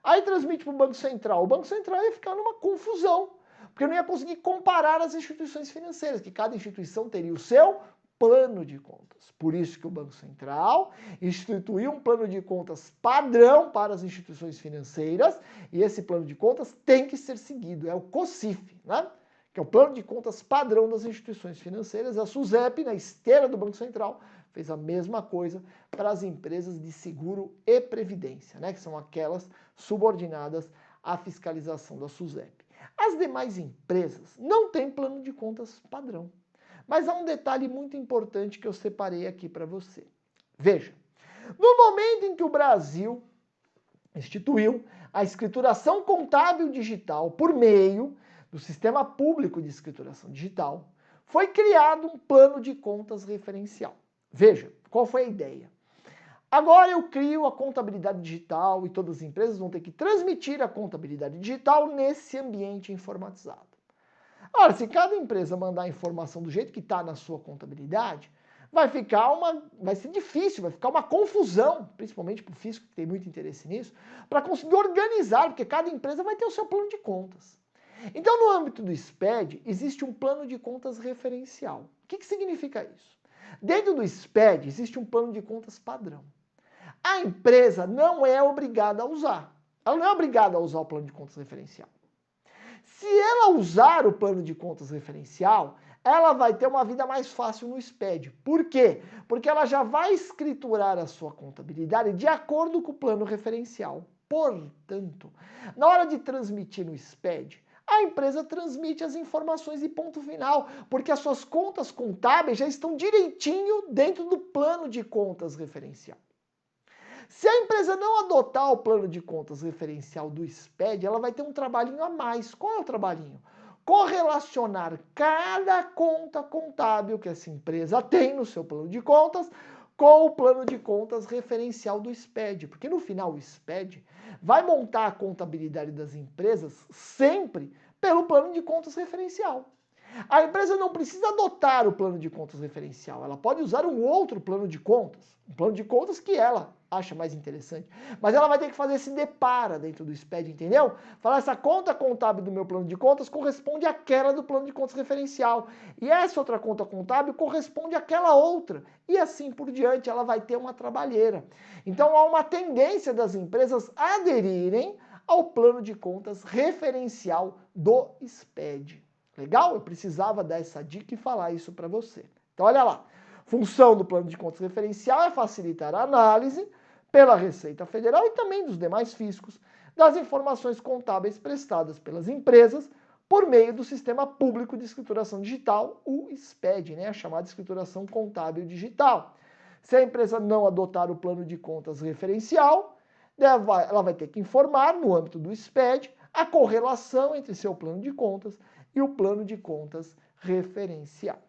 Aí transmite para o Banco Central. O Banco Central ia ficar numa confusão, porque não ia conseguir comparar as instituições financeiras, que cada instituição teria o seu plano de contas. Por isso que o Banco Central instituiu um plano de contas padrão para as instituições financeiras e esse plano de contas tem que ser seguido, é o COSIF, né? Que é o plano de contas padrão das instituições financeiras. A SUSEP, na esteira do Banco Central, fez a mesma coisa para as empresas de seguro e previdência, né? Que são aquelas subordinadas à fiscalização da SUSEP. As demais empresas não têm plano de contas padrão. Mas há um detalhe muito importante que eu separei aqui para você. Veja, no momento em que o Brasil instituiu a escrituração contábil digital por meio do Sistema Público de Escrituração Digital, foi criado um plano de contas referencial. Veja, qual foi a ideia? Agora eu crio a contabilidade digital e todas as empresas vão ter que transmitir a contabilidade digital nesse ambiente informatizado. Ora, se cada empresa mandar a informação do jeito que está na sua contabilidade, vai ser difícil, vai ficar uma confusão, principalmente para o fisco, que tem muito interesse nisso, para conseguir organizar, porque cada empresa vai ter o seu plano de contas. Então, no âmbito do SPED, existe um plano de contas referencial. O que significa isso? Dentro do SPED, existe um plano de contas padrão. A empresa não é obrigada a usar. Ela não é obrigada a usar o plano de contas referencial. Se ela usar o plano de contas referencial, ela vai ter uma vida mais fácil no SPED. Por quê? Porque ela já vai escriturar a sua contabilidade de acordo com o plano referencial. Portanto, na hora de transmitir no SPED, a empresa transmite as informações e ponto final, porque as suas contas contábeis já estão direitinho dentro do plano de contas referencial. Se a empresa não adotar o plano de contas referencial do SPED, ela vai ter um trabalhinho a mais. Qual é o trabalhinho? Correlacionar cada conta contábil que essa empresa tem no seu plano de contas com o plano de contas referencial do SPED. Porque no final o SPED vai montar a contabilidade das empresas sempre pelo plano de contas referencial. A empresa não precisa adotar o plano de contas referencial, ela pode usar um outro plano de contas, um plano de contas que ela acha mais interessante, mas ela vai ter que fazer esse depara dentro do SPED, entendeu? Falar, essa conta contábil do meu plano de contas corresponde àquela do plano de contas referencial, e essa outra conta contábil corresponde àquela outra, e assim por diante, ela vai ter uma trabalheira. Então há uma tendência das empresas aderirem ao plano de contas referencial do SPED. Legal? Eu precisava dar essa dica e falar isso para você. Então, olha lá. Função do plano de contas referencial é facilitar a análise pela Receita Federal e também dos demais fiscos das informações contábeis prestadas pelas empresas por meio do Sistema Público de Escrituração Digital, o SPED, né, a chamada Escrituração Contábil Digital. Se a empresa não adotar o plano de contas referencial, ela vai ter que informar, no âmbito do SPED, a correlação entre seu plano de contas e o plano de contas referencial.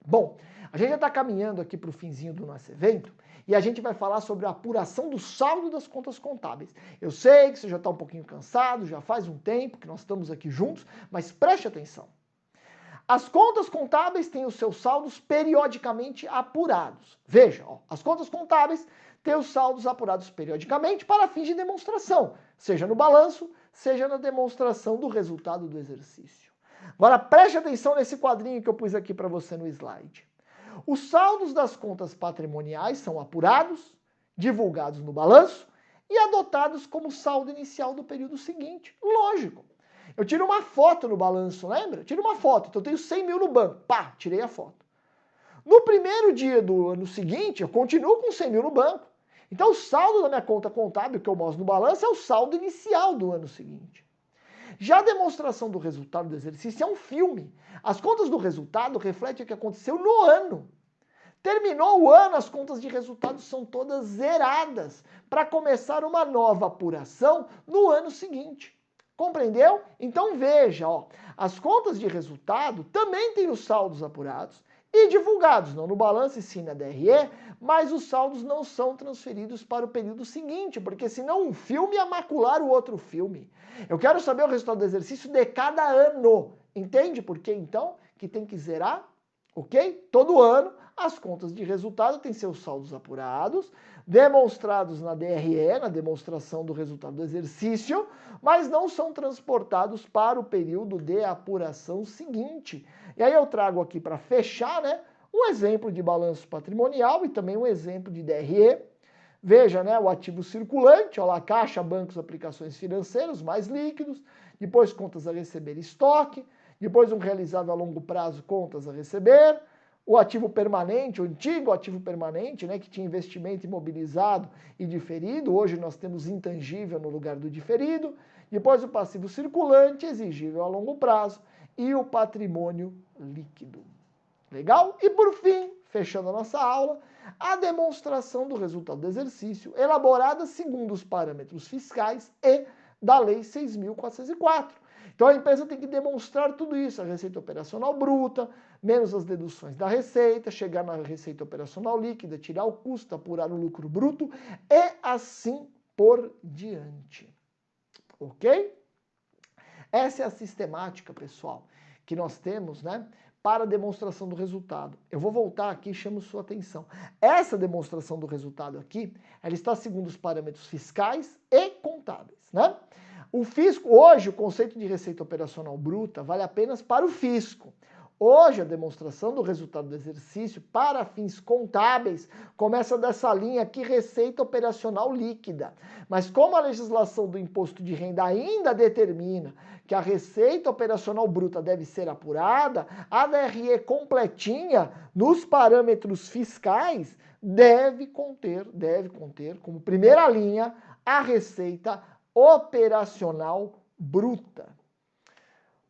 Bom, a gente já está caminhando aqui para o finzinho do nosso evento e a gente vai falar sobre a apuração do saldo das contas contábeis. Eu sei que você já está um pouquinho cansado, já faz um tempo que nós estamos aqui juntos, mas preste atenção. As contas contábeis têm os seus saldos periodicamente apurados. Veja, ó, as contas contábeis têm os saldos apurados periodicamente para fins de demonstração, seja no balanço, seja na demonstração do resultado do exercício. Agora preste atenção nesse quadrinho que eu pus aqui para você no slide. Os saldos das contas patrimoniais são apurados, divulgados no balanço e adotados como saldo inicial do período seguinte. Lógico. Eu tiro uma foto no balanço, lembra? Eu tiro uma foto, então eu tenho 100 mil no banco. Pá, tirei a foto. No primeiro dia do ano seguinte, eu continuo com 100 mil no banco. Então o saldo da minha conta contábil que eu mostro no balanço é o saldo inicial do ano seguinte. Já a demonstração do resultado do exercício é um filme. As contas do resultado refletem o que aconteceu no ano. Terminou o ano, as contas de resultado são todas zeradas para começar uma nova apuração no ano seguinte. Compreendeu? Então veja, ó, as contas de resultado também têm os saldos apurados e divulgados, não no balanço e sim na DRE, mas os saldos não são transferidos para o período seguinte, porque senão um filme ia macular o outro filme. Eu quero saber o resultado do exercício de cada ano. Entende por que então que tem que zerar? Ok? Todo ano as contas de resultado têm seus saldos apurados, demonstrados na DRE, na demonstração do resultado do exercício, mas não são transportados para o período de apuração seguinte. E aí eu trago aqui para fechar, né, um exemplo de balanço patrimonial e também um exemplo de DRE. Veja, né, o ativo circulante, ó lá, caixa, bancos, aplicações financeiras, mais líquidos, depois contas a receber, estoque, depois um realizável a longo prazo, contas a receber, o ativo permanente, o antigo ativo permanente, né, que tinha investimento imobilizado e diferido, hoje nós temos intangível no lugar do diferido, depois o passivo circulante, exigível a longo prazo, e o patrimônio líquido. Legal? E por fim, fechando a nossa aula, a demonstração do resultado do exercício, elaborada segundo os parâmetros fiscais e da Lei 6.404. Então a empresa tem que demonstrar tudo isso, a receita operacional bruta, menos as deduções da receita, chegar na receita operacional líquida, tirar o custo, apurar o lucro bruto e assim por diante. Ok? Essa é a sistemática, pessoal, que nós temos, né, para a demonstração do resultado. Eu vou voltar aqui e chamo sua atenção. Essa demonstração do resultado aqui, ela está segundo os parâmetros fiscais e contábeis, né? O fisco, hoje, o conceito de receita operacional bruta vale apenas para o fisco. Hoje, a demonstração do resultado do exercício para fins contábeis começa dessa linha aqui, receita operacional líquida. Mas como a legislação do imposto de renda ainda determina que a receita operacional bruta deve ser apurada, a DRE completinha nos parâmetros fiscais deve conter como primeira linha a receita operacional bruta.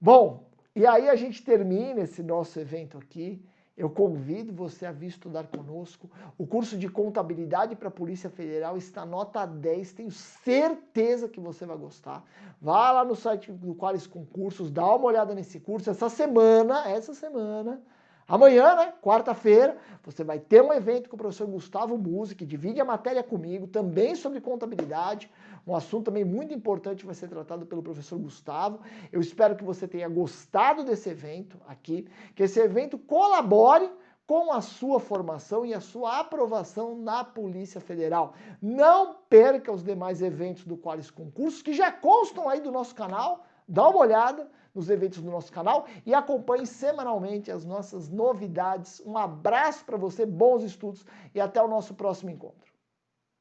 Bom, e aí a gente termina esse nosso evento aqui. Eu convido você a vir estudar conosco. O curso de contabilidade para a Polícia Federal está nota 10. Tenho certeza que você vai gostar. Vá lá no site do Qualis Concursos, dá uma olhada nesse curso. Essa semana, amanhã, né, quarta-feira, você vai ter um evento com o professor Gustavo Musi, que divide a matéria comigo, também sobre contabilidade. Um assunto também muito importante vai ser tratado pelo professor Gustavo. Eu espero que você tenha gostado desse evento aqui, que esse evento colabore com a sua formação e a sua aprovação na Polícia Federal. Não perca os demais eventos do Qualis Concursos, que já constam aí do nosso canal. Dá uma olhada nos eventos do nosso canal e acompanhe semanalmente as nossas novidades. Um abraço para você, bons estudos e até o nosso próximo encontro.